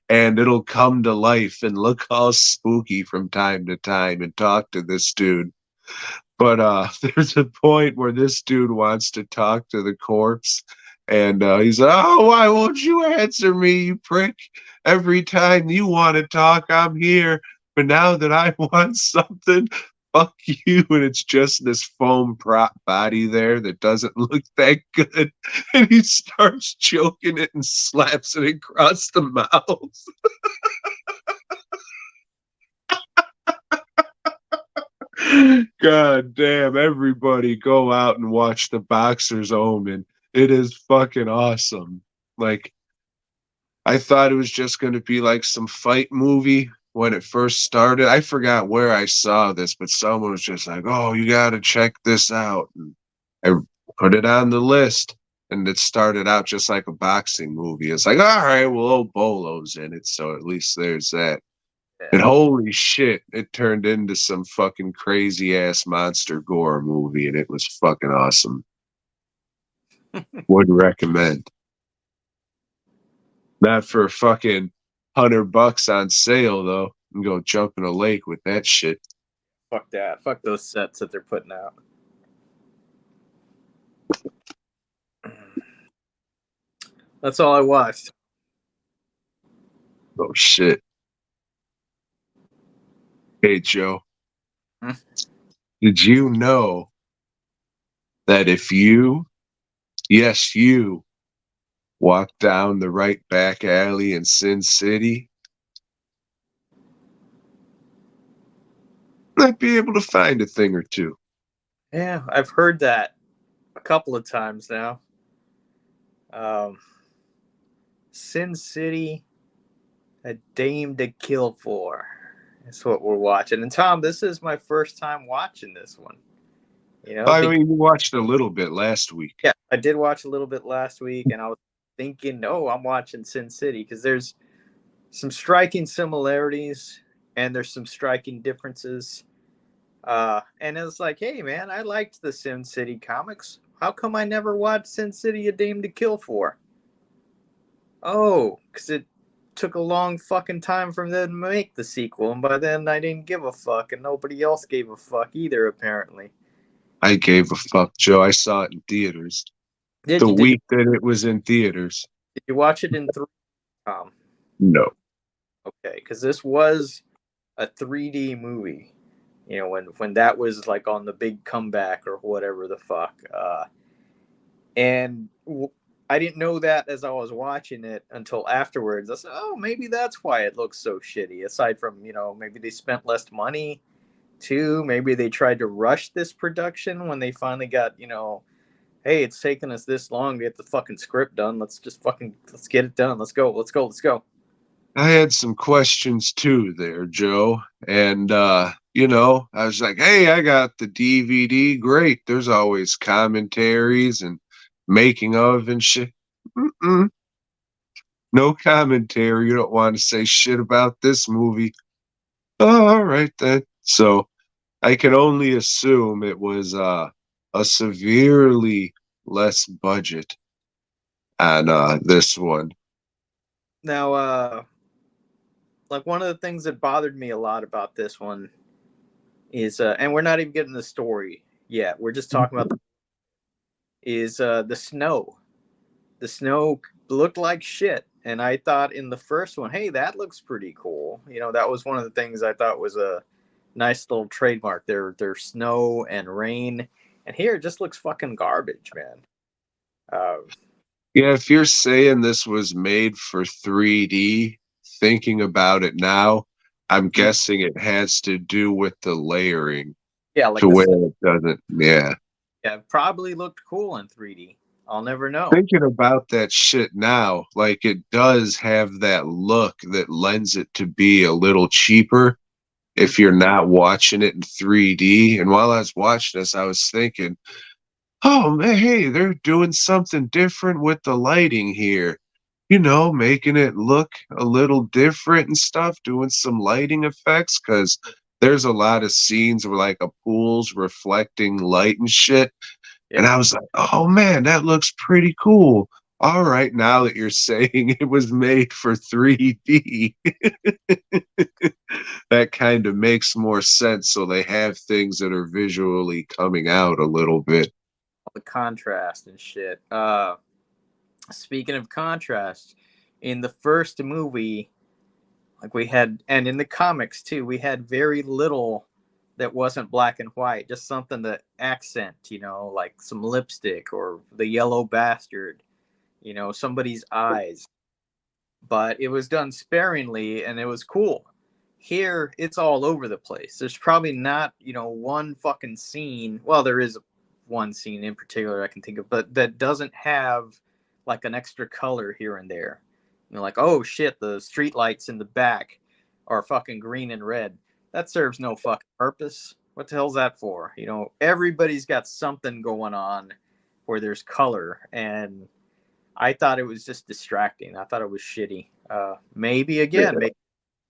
and it'll come to life and look all spooky from time to time and talk to this dude. But there's a point where this dude wants to talk to the corpse, and he's like, "Oh, why won't you answer me, you prick? Every time you want to talk, I'm here. But now that I want something, fuck you." And it's just this foam prop body there that doesn't look that good. And he starts choking it and slaps it across the mouth. God damn, everybody go out and watch The Boxer's Omen. It is fucking awesome. Like, I thought it was just going to be like some fight movie when it first started. I forgot where I saw this, but someone was just like, "Oh, you got to check this out." And I put it on the list, and it started out just like a boxing movie. It's like, all right, well, old Bolo's in it, so at least there's that. And Yeah. holy shit, it turned into some fucking crazy ass monster gore movie, and it was fucking awesome. Would recommend. Not for fucking $100 on sale though. And go jump in a lake with that shit. Fuck that. Fuck those sets that they're putting out. That's all I watched. Oh shit. Hey Joe, Hmm? did you know that if you, yes you, walk down the right back alley in Sin City, might be able to find a thing or two? Yeah, I've heard that a couple of times now. Um, Sin City, A Dame to Kill For. That's what we're watching. And Tom, this is my first time watching this one. You know, I because mean, you watched a little bit last week. yeah, I did watch a little bit last week, and I was thinking, no, I'm watching Sin City because there's some striking similarities and there's some striking differences. And it's like, hey, man, I liked the Sin City comics. How come I never watched Sin City: A Dame to Kill For? Oh, because it took a long fucking time for them to make the sequel, and by then I didn't give a fuck, and nobody else gave a fuck either, apparently. I gave a fuck, Joe. I saw it in theaters. Did The you did you, week that it was in theaters. did you watch it in 3? Um, No. okay, because this was a 3D movie. You know, when that was like on the big comeback or whatever the fuck. And I didn't know that as I was watching it until afterwards. I said, "Oh, maybe that's why it looks so shitty." Aside from, maybe they spent less money too. Maybe they tried to rush this production when they finally got, hey, it's taken us this long to get the fucking script done. Let's get it done. Let's go. Let's go. Let's go. I had some questions too there, Joe. And I was like, hey, I got the DVD. Great. There's always commentaries and making of and shit. Mm-mm. No commentary. You don't want to say shit about this movie. Oh, all right then. So I can only assume it was a severely less budget on this one. Now, like one of the things that bothered me a lot about this one is, and we're not even getting the story yet. We're just talking about the snow. The snow looked like shit, and I thought in the first one, hey, that looks pretty cool. That was one of the things I thought was a nice little trademark. Their snow and rain, and here it just looks fucking garbage, man. Yeah, if you're saying this was made for 3D, thinking about it now, I'm guessing it has to do with the layering Yeah, like to the where snow. it doesn't. Yeah. Yeah, it probably looked cool in 3D. I'll never know. Thinking about that shit now, like it does have that look that lends it to be a little cheaper if you're not watching it in 3D. And while I was watching this, I was thinking, oh man, hey, they're doing something different with the lighting here. Making it look a little different and stuff, doing some lighting effects because there's a lot of scenes where like a pool's reflecting light and shit. And Yeah. I was like, oh man, that looks pretty cool. All right, now that you're saying it was made for 3D, that kind of makes more sense. So they have things that are visually coming out a little bit. The contrast and shit. Speaking of contrast, in the first movie, like we had, and in the comics too, we had very little that wasn't black and white, just something to accent, like some lipstick or the yellow bastard, somebody's eyes. But it was done sparingly and it was cool. Here, it's all over the place. There's probably not, one fucking scene. Well, there is one scene in particular I can think of, but that doesn't have like an extra color here and there. Like, oh shit, the street lights in the back are fucking green and red. That serves no fucking purpose. What the hell's that for? Everybody's got something going on where there's color, and I thought it was just distracting. I thought it was shitty. Maybe again, make it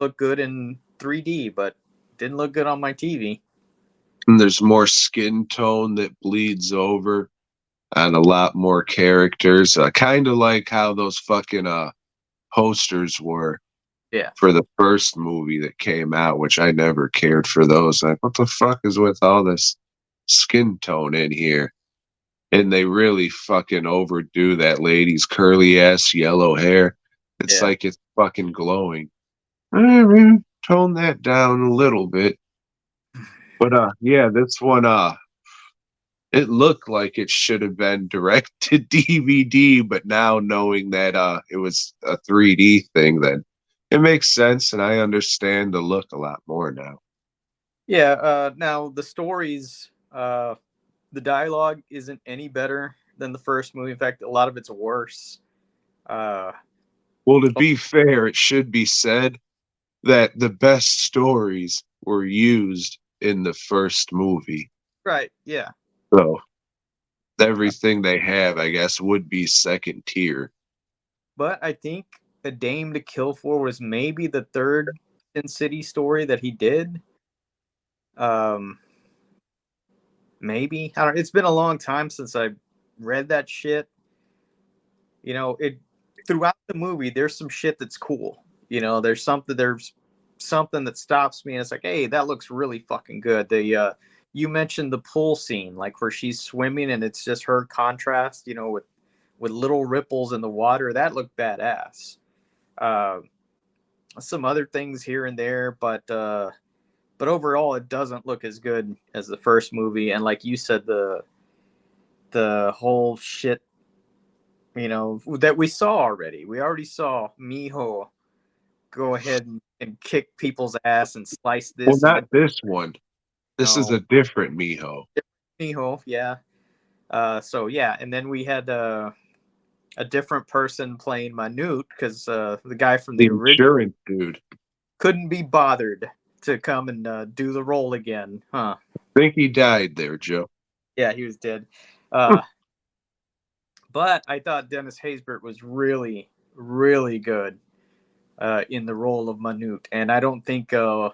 look good in 3D, but didn't look good on my TV. And there's more skin tone that bleeds over and a lot more characters. Kind of like how those fucking posters were Yeah, for the first movie that came out, which I never cared for those. Like, what the fuck is with all this skin tone in here? And they really fucking overdo that lady's curly ass yellow hair. It's yeah. like it's fucking glowing. Tone that down a little bit. But yeah, this one it looked like it should have been direct to DVD, but now knowing that it was a 3D thing, then it makes sense and I understand the look a lot more now. Yeah, now the stories, the dialogue isn't any better than the first movie. In fact, a lot of it's worse. Uh, Well, to be fair, it should be said that the best stories were used in the first movie. right, yeah. So everything they have, I guess, would be second tier. But I think A Dame to Kill For was maybe the third Sin City story that he did. Um, maybe I don't. It's been a long time since I read that shit. It throughout the movie. There's some shit that's cool. There's something that stops me, and it's like, hey, that looks really fucking good. you mentioned the pool scene, like where she's swimming and it's just her contrast, with little ripples in the water. That looked badass. Uh, some other things here and there, but overall, it doesn't look as good as the first movie. And like you said, the whole shit, that we saw already. We already saw Miho go ahead and kick people's ass and slice Well, this not into this one. This is no a different Miho. Miho, yeah. So yeah, and then we had a different person playing Manute because the guy from The the original insurance dude. couldn't be bothered to come and do the role again, huh? I think he died there, Joe. Yeah, he was dead. Uh, but I thought Dennis Haysbert was really, really good in the role of Manute, and I don't think what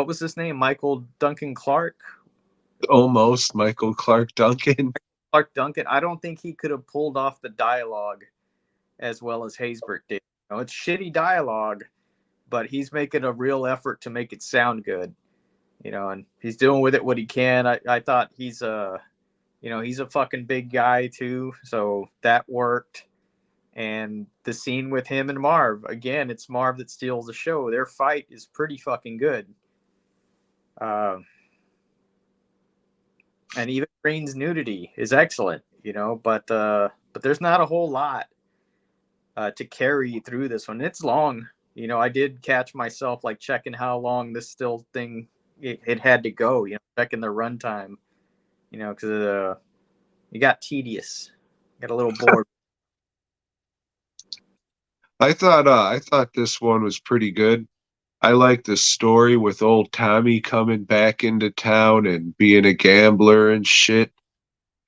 was his name, Michael Duncan Clark. Almost Michael Clark Duncan. Clark Duncan. I don't think he could have pulled off the dialogue as well as Haysbert did. It's shitty dialogue, but he's making a real effort to make it sound good. And he's doing with it what he can. I thought he's he's a fucking big guy too, so that worked. And the scene with him and Marv, again, it's Marv that steals the show. Their fight is pretty fucking good. And even Green's nudity is excellent, but there's not a whole lot to carry through this one. It's long. I did catch myself like checking how long this still thing it had to go, checking the runtime, because it got tedious, got a little bored. I thought this one was pretty good. I like the story with old Tommy coming back into town and being a gambler and shit,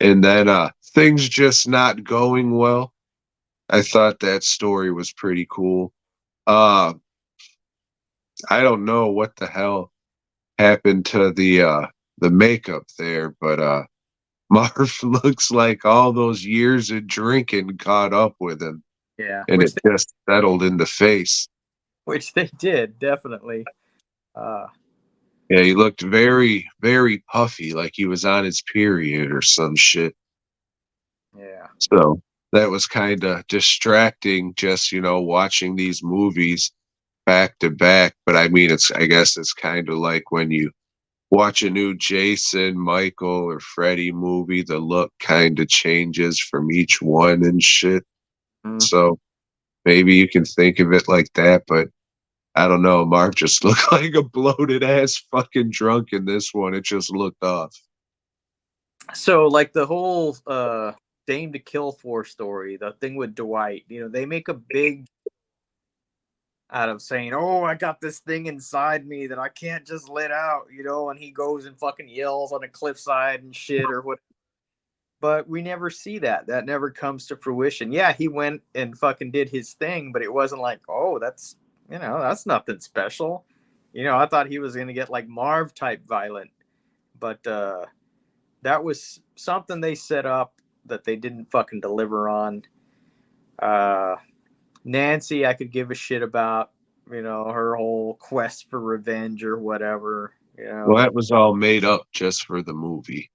and then things just not going well. I thought that story was pretty cool. Uh I don't know what the hell happened to the makeup there, but Marv looks like all those years of drinking caught up with him, Yeah, and it just settled in the face. which they did definitely. Uh, Yeah, he looked very, very puffy, like he was on his period or some shit. yeah, So that was kind of distracting, just, watching these movies back to back. But I mean, I guess it's kind of like when you watch a new Jason, Michael, or Freddy movie, the look kind of changes from each one and shit. mm. So maybe you can think of it like that, but I don't know. Mark just looked like a bloated ass fucking drunk in this one. It just looked off. So like the whole Dame to Kill for story, the thing with Dwight, they make a big out of saying, "Oh, I got this thing inside me that I can't just let out," and he goes and fucking yells on a cliffside and shit or what. But we never see that. That never comes to fruition. Yeah, he went and fucking did his thing, but it wasn't like, "Oh, that's nothing special." I thought he was gonna get like Marv type violent, but that was something they set up that they didn't fucking deliver on. Uh, Nancy, I could give a shit about, her whole quest for revenge or whatever, Well, that was all made up just for the movie.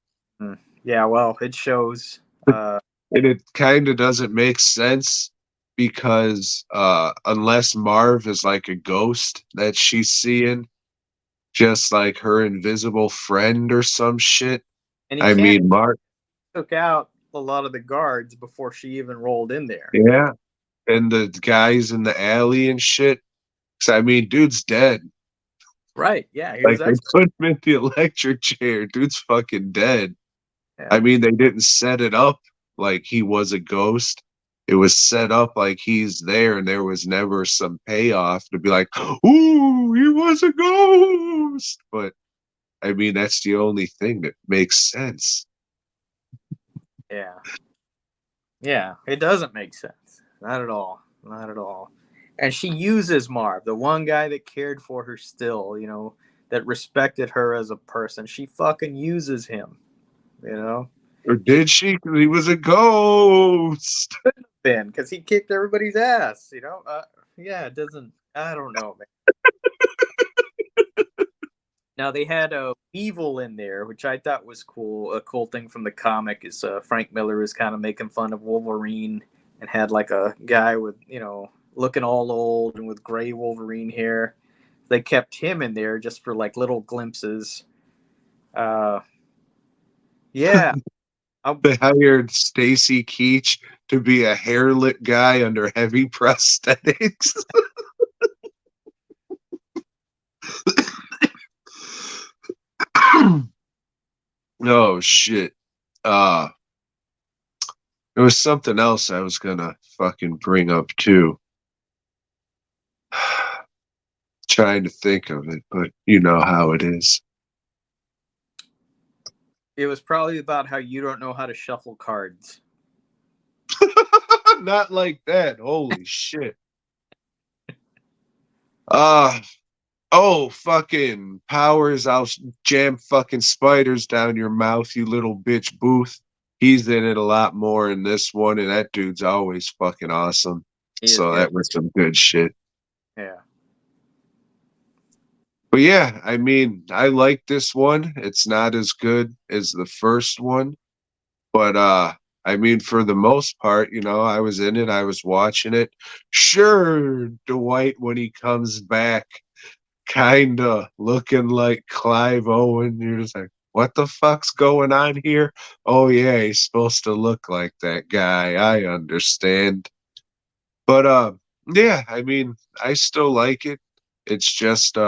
Yeah, well, it shows. And it kind of doesn't make sense because unless Marv is like a ghost that she's seeing, just like her invisible friend or some shit. And he I can't mean, Marv, took out a lot of the guards before she even rolled in there. yeah, and the guys in the alley and shit. 'Cause I mean, dude's dead. Right. Yeah, he Like was they actually. put him in the electric chair. Dude's fucking dead. Yeah. I mean, they didn't set it up like he was a ghost. It was set up like he's there, and there was never some payoff to be like, "Ooh, he was a ghost." But I mean, that's the only thing that makes sense. Yeah. Yeah. It doesn't make sense. Not at all. Not at all. And she uses Marv, the one guy that cared for her still, that respected her as a person. She fucking uses him, you know? Or did she? 'Cause he was a ghost. Ben, because he kicked everybody's ass, yeah, it doesn't, I don't know, man. Now they had a Weevil in there, which I thought was cool. A cool thing from the comic is Frank Miller is kind of making fun of Wolverine and had like a guy with looking all old and with gray Wolverine hair. They kept him in there just for like little glimpses. Uh, yeah, They hired Stacy Keach to be a hairlit guy under heavy prosthetics. Oh shit. Uh there was something else I was gonna fucking bring up too. Trying to think of it, but you know how it is. it was probably about how you don't know how to shuffle cards. Not like that. Holy shit. Uh oh, fucking Powers, I'll jam fucking spiders down your mouth, you little bitch Booth. He's in it a lot more in this one, and that dude's always fucking awesome. He is So good. that was some good shit. Yeah. But yeah, I mean, I like this one. It's not as good as the first one, but I mean, for the most part, I was in it, I was watching it. Sure, Dwight when he comes back kinda looking like Clive Owen. You're just like, what the fuck's going on here? Oh yeah, he's supposed to look like that guy. I understand. But yeah, I mean, I still like it. It's just in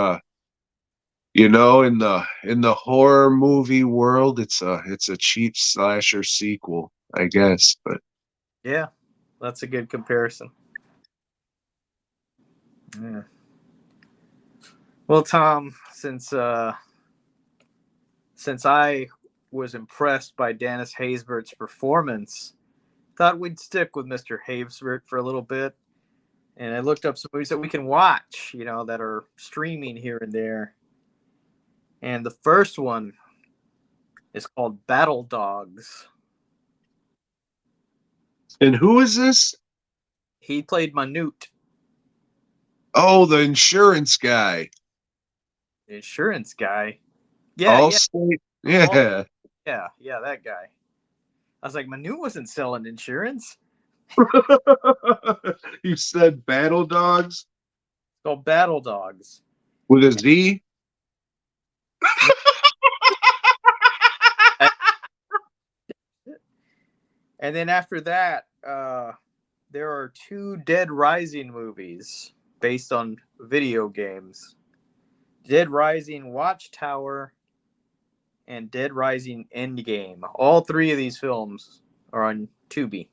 the horror movie world, it's a cheap slasher sequel, I guess. But Yeah. That's a good comparison. Yeah. Well, Tom, since I was impressed by Dennis Haysbert's performance, thought we'd stick with Mr. Haysbert for a little bit. And I looked up some movies that we can watch, that are streaming here and there. And the first one is called Battle Dogs. and who is this? He played Manute, Oh, the insurance guy. the insurance guy. Yeah, yeah, Allstate. all, Yeah. yeah, that guy. I was like, Manute wasn't selling insurance. You said Battle Dogs It's called Battle Dogs. with a Z? And then after that, there are two Dead Rising movies based on video games. Dead Rising Watchtower and Dead Rising Endgame. All three of these films are on Tubi.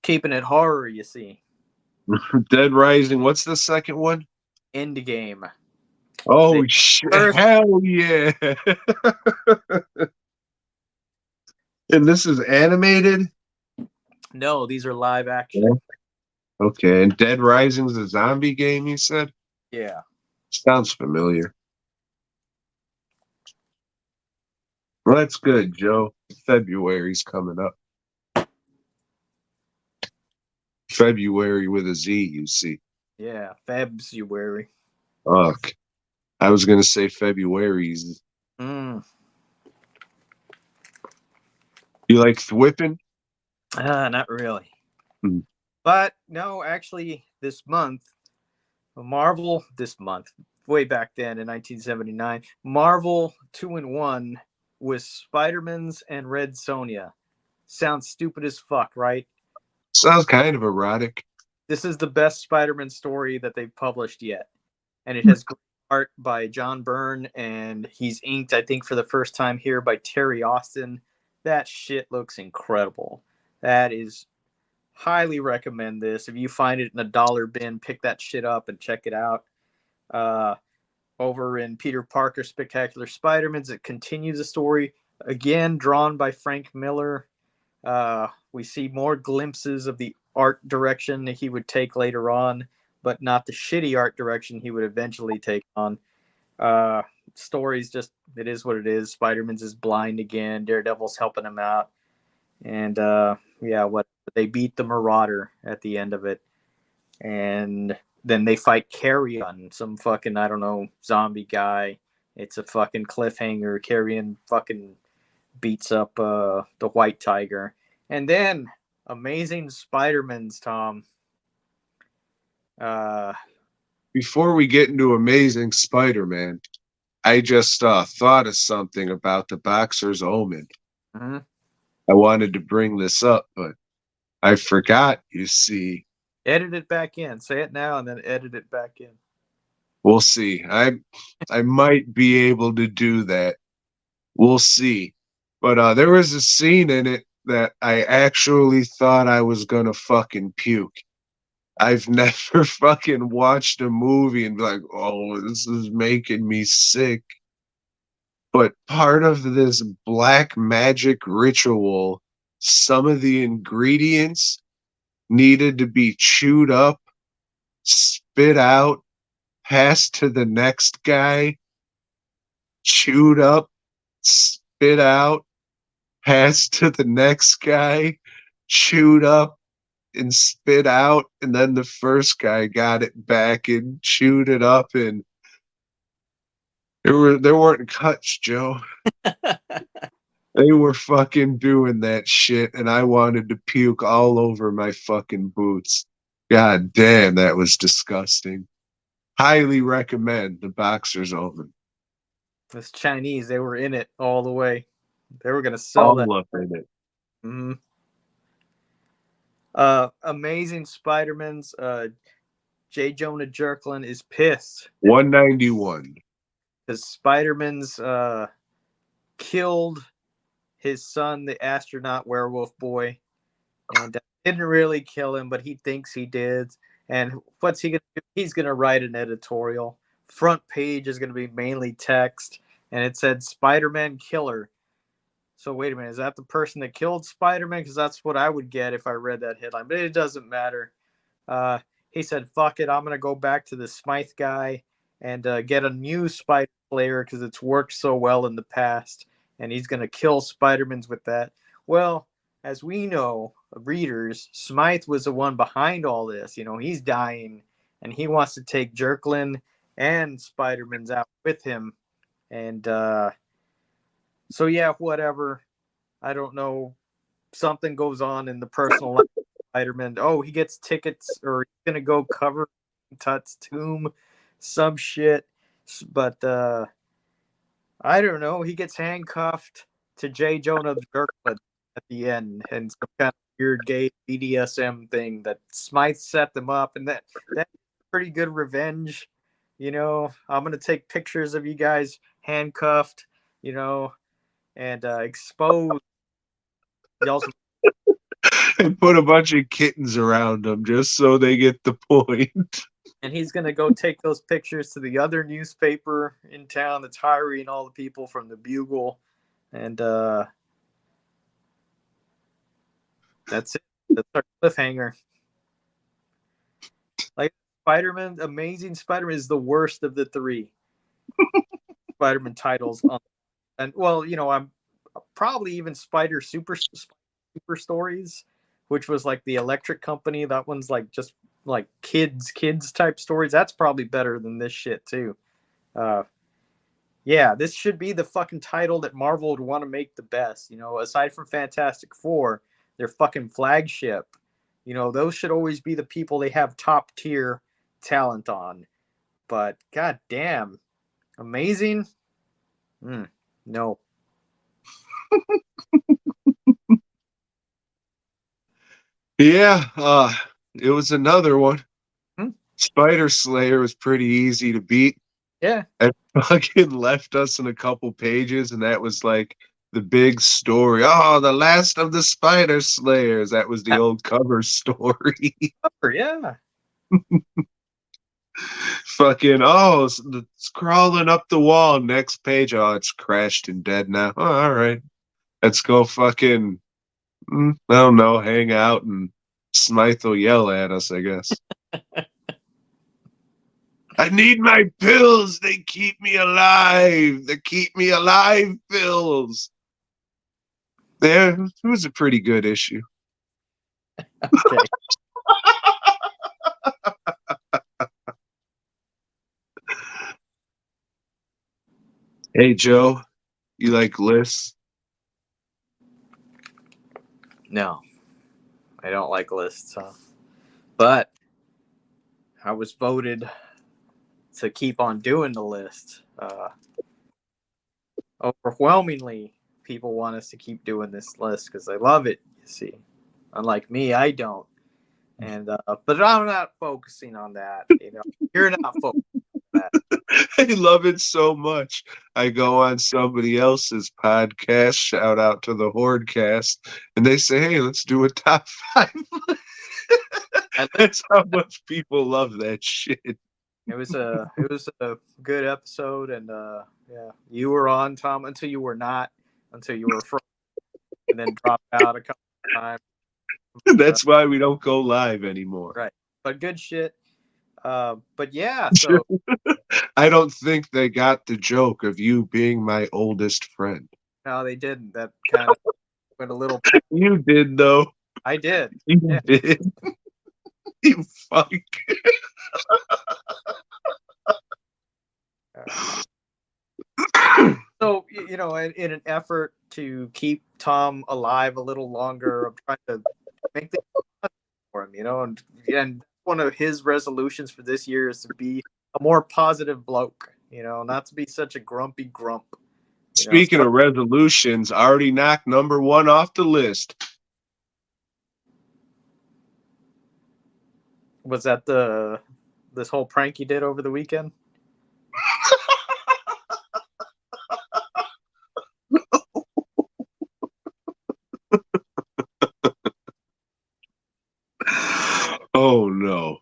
Keeping it horror, you see. Dead Rising. What's the second one? Endgame. Oh They shit! first Hell yeah! And this is animated. No, these are live Yeah. action. Okay, and Dead Rising's a zombie game. You said Yeah. sounds familiar. Well, that's good, Joe. February's coming up. February with a Z. You see. Yeah. February. Fuck. I was gonna say February's. Mm. You like whipping? Not really. Hmm. But no, actually, this month, way back then in 1979, Marvel 2-in-1 with Spider-Man's and Red Sonja. Sounds stupid as fuck, right? Sounds kind of erotic. This is the best Spider-Man story that they've published yet. And it has great art by John Byrne, and he's inked, I think, for the first time here by Terry Austin. That shit looks incredible. That is highly recommend this. If you find it in a dollar bin, pick that shit up and check it out. Over in Peter Parker Spectacular Spider-Man's, it continues the story, again drawn by Frank Miller. We see more glimpses of the art direction that he would take later on, but not the shitty art direction he would eventually take on. Stories just, it is what it is. Spider-Man's is blind again. Daredevil's helping him out. And yeah, what they beat the Marauder at the end of it. And then they fight Carrion, some fucking, I don't know, zombie guy. It's a fucking cliffhanger. Carrion fucking beats up the White Tiger. And then Amazing Spider-Man's Tom. Before we get into Amazing Spider-Man, I just thought of something about the boxer's Omen. Mm-hmm. I wanted to bring this up, but I forgot, you see. Edit it back in. Say it now and then edit it back in. We'll see. I might be able to do that. We'll see. But there was a scene in it that I actually thought I was gonna fucking puke. I've never fucking watched a movie and be like, oh, this is making me sick. But part of this black magic ritual, some of the ingredients needed to be chewed up, spit out, passed to the next guy, chewed up, spit out, passed to the next guy, chewed up, and spit out, and then the first guy got it back and chewed it up, and there weren't cuts, Joe. They were fucking doing that shit, and I wanted to puke all over my fucking boots. God damn, that was disgusting. Highly recommend the Boxer's Omen. This Chinese, they were in it all the way. They were gonna sell All that. up in it. Mm-hmm. Amazing Spider-Man's J. Jonah Jerklin is pissed 191. because Spider-Man's killed his son, the astronaut werewolf boy, and didn't really kill him, but he thinks he did. And what's he gonna do? He's gonna write an editorial. Front page is gonna be mainly text, and it said Spider-Man killer. So wait a minute, is that the person that killed Spider-Man? Because that's what I would get if I read that headline. But it doesn't matter. He said, "Fuck it, I'm gonna go back to the Smythe guy and get a new Spider Slayer because it's worked so well in the past, and he's gonna kill Spider-Mans with that." Well, as we know, readers, Smythe was the one behind all this. You know, he's dying, and he wants to take Jerklin and Spider-Man's out with him, and so yeah, whatever. I don't know. Something goes on in the personal life of Spider-Man. Oh, he gets tickets, or he's gonna go cover Tut's tomb, some shit. But I don't know. He gets handcuffed to J. Jonah Jerklin at the end, and some kind of weird gay BDSM thing that Smythe set them up, and that's pretty good revenge. You know, I'm gonna take pictures of you guys handcuffed. You know, and expose. He also, And put a bunch of kittens around them just so they get the point. and he's gonna go take those pictures to the other newspaper in town that's hiring all the people from the Bugle, and that's it. That's our cliffhanger. Like Spider-Man, Amazing Spider-Man is the worst of the three Spider-Man titles. And well, you know, I'm probably even Spider Super Stories, which was like the Electric Company. That one's like just like kids type stories. That's probably better than this shit too. Yeah, this should be the fucking title that Marvel would want to make the best. You know, aside from Fantastic Four, their fucking flagship. You know, those should always be the people they have top tier talent on. But god damn, amazing. No. Yeah, it was another one. Hmm? Spider Slayer was pretty easy to beat. Yeah. It fucking left us in a couple pages, and that was like the big story. Oh, the last of the Spider Slayers. That was the old cover story. Yeah. Fucking, oh, it's crawling up the wall. Next page, oh, it's crashed and dead now. Oh, all right. Let's go fucking, I don't know, hang out, and Smythe will yell at us, I guess. I need my pills. They keep me alive. They keep me alive pills. There, it was a pretty good issue. Okay. Hey, Joe, you like lists? No, I don't like lists, but I was voted to keep on doing the list. Overwhelmingly, people want us to keep doing this list because they love it. You see, unlike me, I don't. And but I'm not focusing on that. You're not focusing on that. I love it so much. I go on somebody else's podcast, shout out to the Hordecast, and they say, hey, let's do a top five. That's how much people love that shit. It was a good episode, and yeah, you were on, Tom, until you were not, until you were from, and then dropped out a couple of times. That's why we don't go live anymore. Right, but good shit. But yeah, so I don't think they got the joke of you being my oldest friend. no, they didn't. That kind of went a little. You did, though. I did. You Yeah. did. You fuck. So in an effort to keep Tom alive a little longer, I'm trying to make things for him. And one of his resolutions for this year is to be a more positive bloke. Not to be such a grumpy grump. Speaking of resolutions, already knocked number one off the list. Was that this whole prank you did over the weekend? Oh no.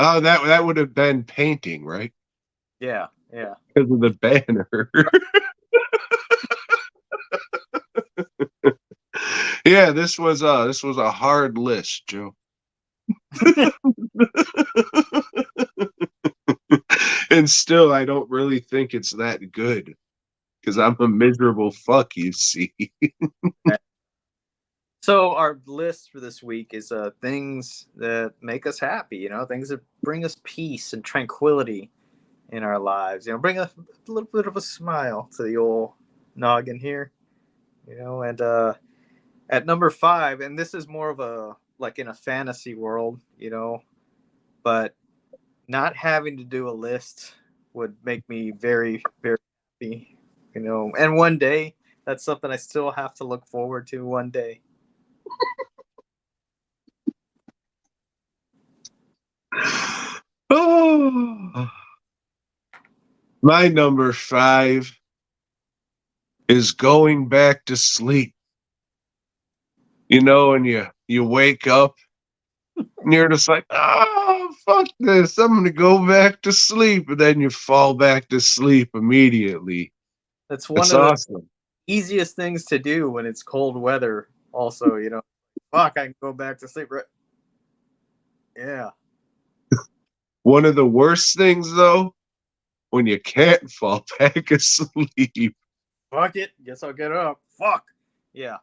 Oh, that would have been painting, right? Yeah. Because of the banner. Yeah, this was a hard list, Joe. And still, I don't really think it's that good because I'm a miserable fuck. You see. So our list for this week is things that make us happy. Things that bring us peace and tranquility in our lives. Bring a little bit of a smile to the old noggin here. And at number 5, and this is more of a like in a fantasy world, but not having to do a list would make me very, very happy. And one day that's something I still have to look forward to one day. Oh, my number 5 is going back to sleep. And you wake up and you're just like, oh, fuck this. I'm going to go back to sleep. And then you fall back to sleep immediately. That's one It's of awesome. the easiest things to do when it's cold weather. Also, fuck, I can go back to sleep. Right? Yeah. One of the worst things, though, when you can't fall back asleep. Fuck it. Guess I'll get up. Fuck. Yeah.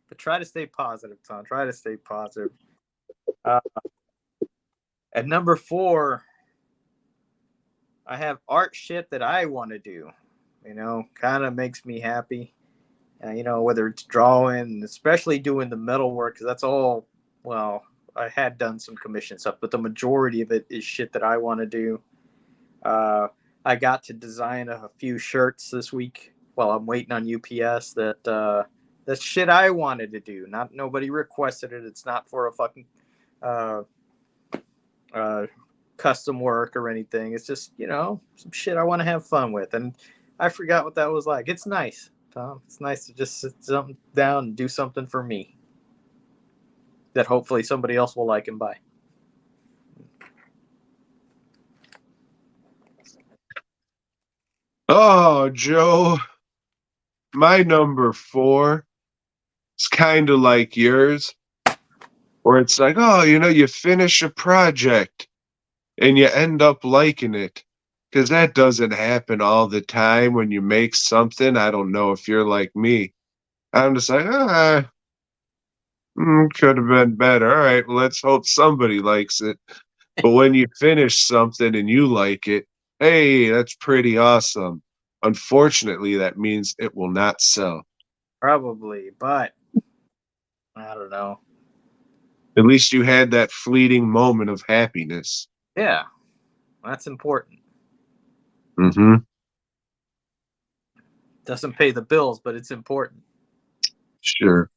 But try to stay positive, Tom. Try to stay positive. At number 4, I have art shit that I want to do. Kind of makes me happy. Whether it's drawing, especially doing the metal work, because that's all, well, I had done some commission stuff, but the majority of it is shit that I want to do. I got to design a few shirts this week while I'm waiting on UPS that's shit I wanted to do. Not nobody requested it. It's not for a fucking custom work or anything. It's just, some shit I want to have fun with. And I forgot what that was like. It's nice, Tom. It's nice to just sit something down and do something for me that hopefully somebody else will like and buy. Oh, Joe, my number 4 is kind of like yours, where it's like, oh, you finish a project and you end up liking it. Because that doesn't happen all the time when you make something. I don't know if you're like me. I'm just like, Could have been better. All right, well, let's hope somebody likes it. But when you finish something and you like it, hey, that's pretty awesome. Unfortunately, that means it will not sell. Probably, but I don't know. At least you had that fleeting moment of happiness. Yeah, that's important. Mm-hmm. Doesn't pay the bills, but it's important. Sure.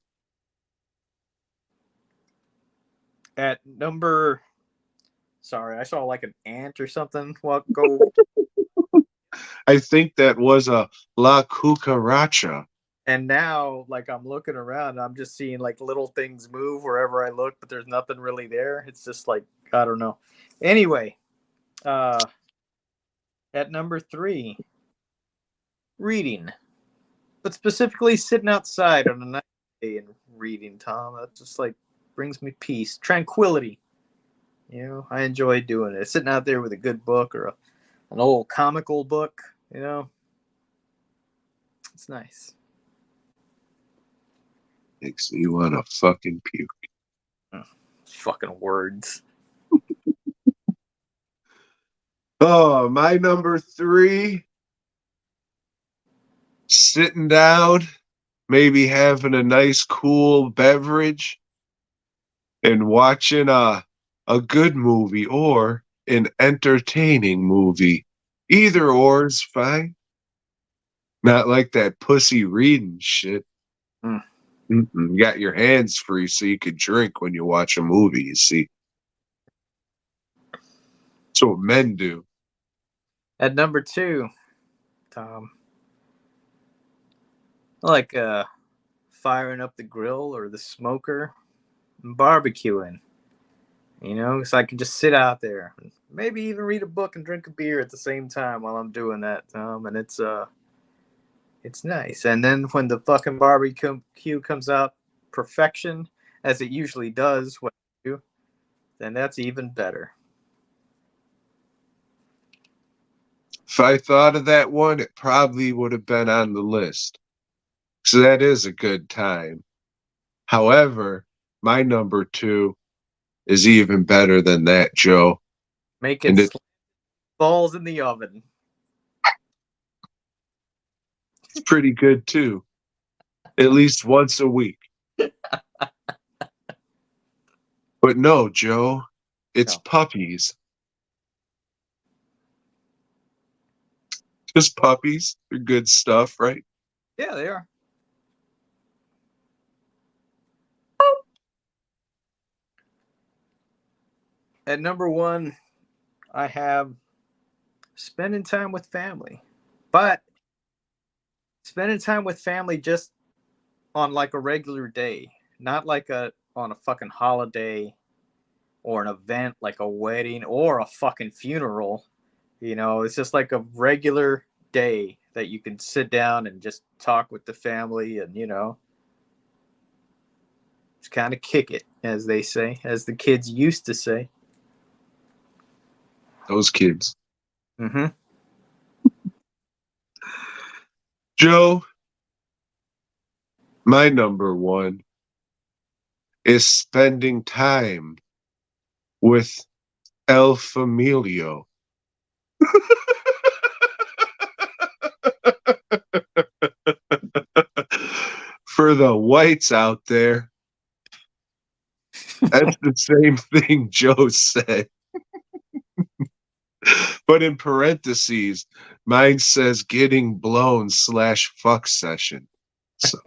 At number, sorry, I saw like an ant or something. What go? I think that was a La Cucaracha. And now, like I'm looking around, I'm just seeing like little things move wherever I look, but there's nothing really there. It's just like I don't know. Anyway, uh, at number 3, reading, but specifically sitting outside on a nice day and reading. Tom, that just like brings me peace, tranquility. You know, I enjoy doing it. Sitting out there with a good book or an old comical book. You know, it's nice. Makes me want to fucking puke. Fucking words. Oh, my number 3, sitting down, maybe having a nice cool beverage and watching a good movie or an entertaining movie. Either or is fine. Not like that pussy reading shit. Mm. You got your hands free so you could drink when you watch a movie, you see. That's what men do. At number 2, Tom, I like firing up the grill or the smoker and barbecuing. You know, so I can just sit out there, maybe even read a book and drink a beer at the same time while I'm doing that, Tom. And it's nice. And then when the fucking barbecue comes out perfection, as it usually does, when I do, then that's even better. If I thought of that one, it probably would have been on the list. So that is a good time. However, my number 2 is even better than that, Joe. Making And it's balls in the oven. pretty good too. At least once a week. But no, Joe, it's No. puppies. Just puppies. They're good stuff, right? Yeah, they are. At number 1, I have spending time with family. But spending time with family just on like a regular day, not like on a fucking holiday or an event like a wedding or a fucking funeral. You know, it's just like a regular day that you can sit down and just talk with the family and, you know, just kind of kick it, as they say, as the kids used to say. Those kids. Mm-hmm. Joe, my number 1 is spending time with El Familio. For the whites out there, that's the same thing Joe said. But in parentheses, mine says getting blown / fuck session. So.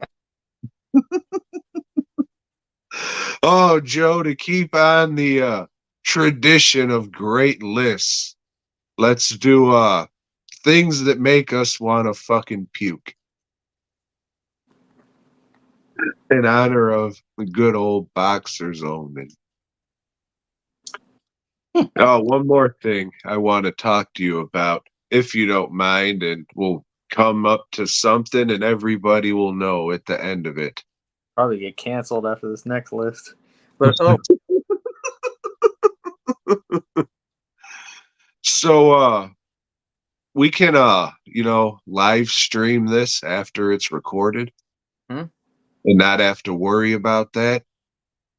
Oh, Joe, to keep on the tradition of great lists, let's do things that make us want to fucking puke. In honor of the good old boxer's Omen. Oh, one more thing I want to talk to you about, if you don't mind, and we'll come up to something and everybody will know at the end of it. Probably get canceled after this next list. But oh, So we can live stream this after it's recorded Hmm? and not have to worry about that.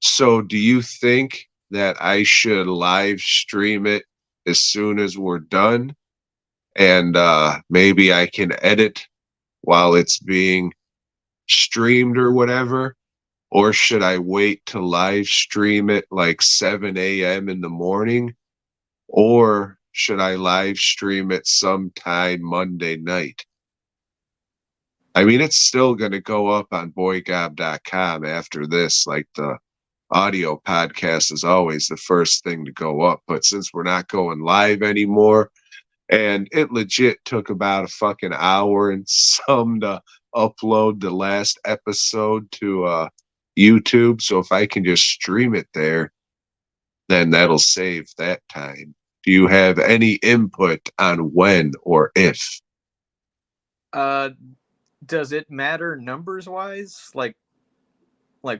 So do you think that I should live stream it as soon as we're done? And maybe I can edit while it's being streamed or whatever? Or should I wait to live stream it like 7 a.m. in the morning? Or should I live stream it sometime Monday night? I mean, it's still going to go up on boygob.com after this. Like the audio podcast is always the first thing to go up. But since we're not going live anymore, and it legit took about a fucking hour and some to upload the last episode to YouTube. So if I can just stream it there, then that'll save that time. Do you have any input on when or if? Does it matter numbers wise? Like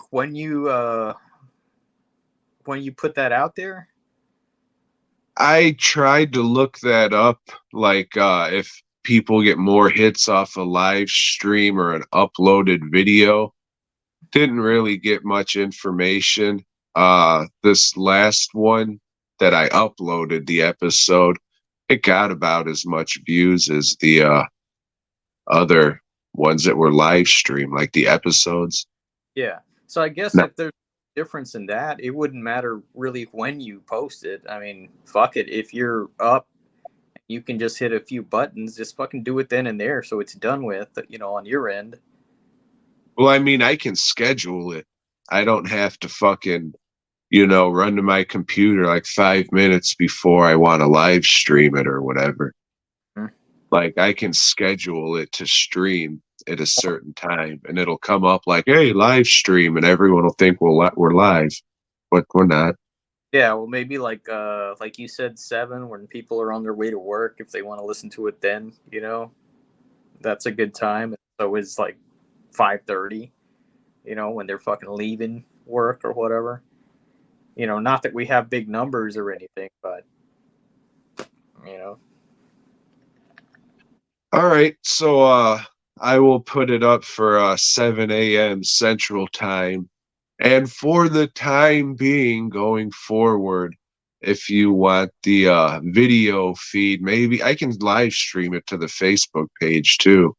when you put that out there? I tried to look that up, like if people get more hits off a live stream or an uploaded video. Didn't really get much information. This last one that I uploaded, the episode, it got about as much views as the other ones that were live streamed, like the episodes. Yeah. So I guess No, if there's a difference in that, it wouldn't matter really when you post it. I mean, fuck it. If you're up, you can just hit a few buttons. Just fucking do it then and there, so it's done with. On your end. well, I mean, I can schedule it. I don't have to fucking, run to my computer like 5 minutes before I want to live stream it or whatever. Hmm. Like I can schedule it to stream at a certain time, and it'll come up like, "Hey, live stream," and everyone will think we're live, but we're not. Yeah, well, maybe like you said, 7 when people are on their way to work. If they want to listen to it, then that's a good time. So is like 5:30. When they're fucking leaving work or whatever. Not that we have big numbers or anything, but you know. All right, so I will put it up for 7 a.m. Central Time, and for the time being, going forward, if you want the video feed, maybe I can live stream it to the Facebook page too.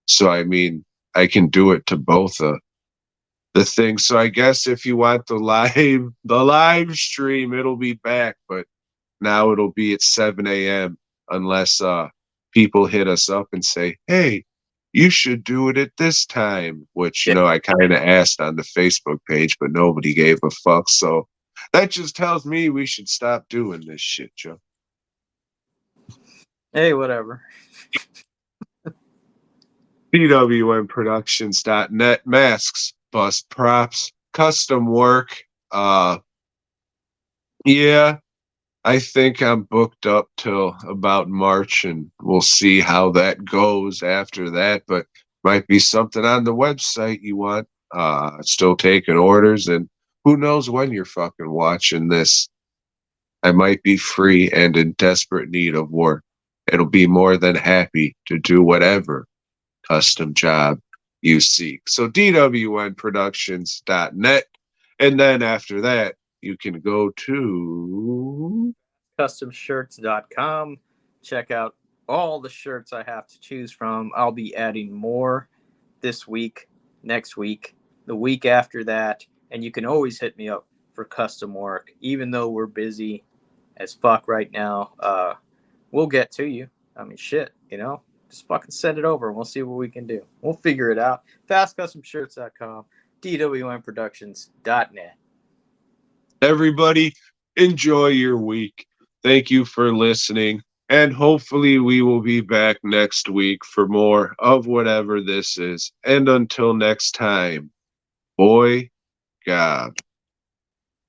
So I mean, I can do it to both the things. So I guess if you want the live stream, it'll be back, but now it'll be at 7 a.m. unless people hit us up and say, "Hey, you should do it at this time," which Yeah. I kind of asked on the Facebook page, but nobody gave a fuck. So that just tells me we should stop doing this shit, Joe. Hey, whatever. PWMProductions.net, masks, bust props, custom work. Yeah, I think I'm booked up till about March, and we'll see how that goes after that. But might be something on the website you want. Still taking orders, and who knows when you're fucking watching this. I might be free and in desperate need of work. It'll be more than happy to do whatever custom job you seek. So DWNProductions.net. And then after that, you can go to Customshirts.com. Check out all the shirts I have to choose from. I'll be adding more this week, next week, the week after that. And you can always hit me up for custom work. Even though we're busy as fuck right now, we'll get to you. I mean, shit, just fucking send it over and we'll see what we can do. We'll figure it out. FastCustomShirts.com, DWNProductions.net. everybody. Enjoy your week. Thank you for listening. And hopefully, we will be back next week for more of whatever this is. And until next time, boy, God.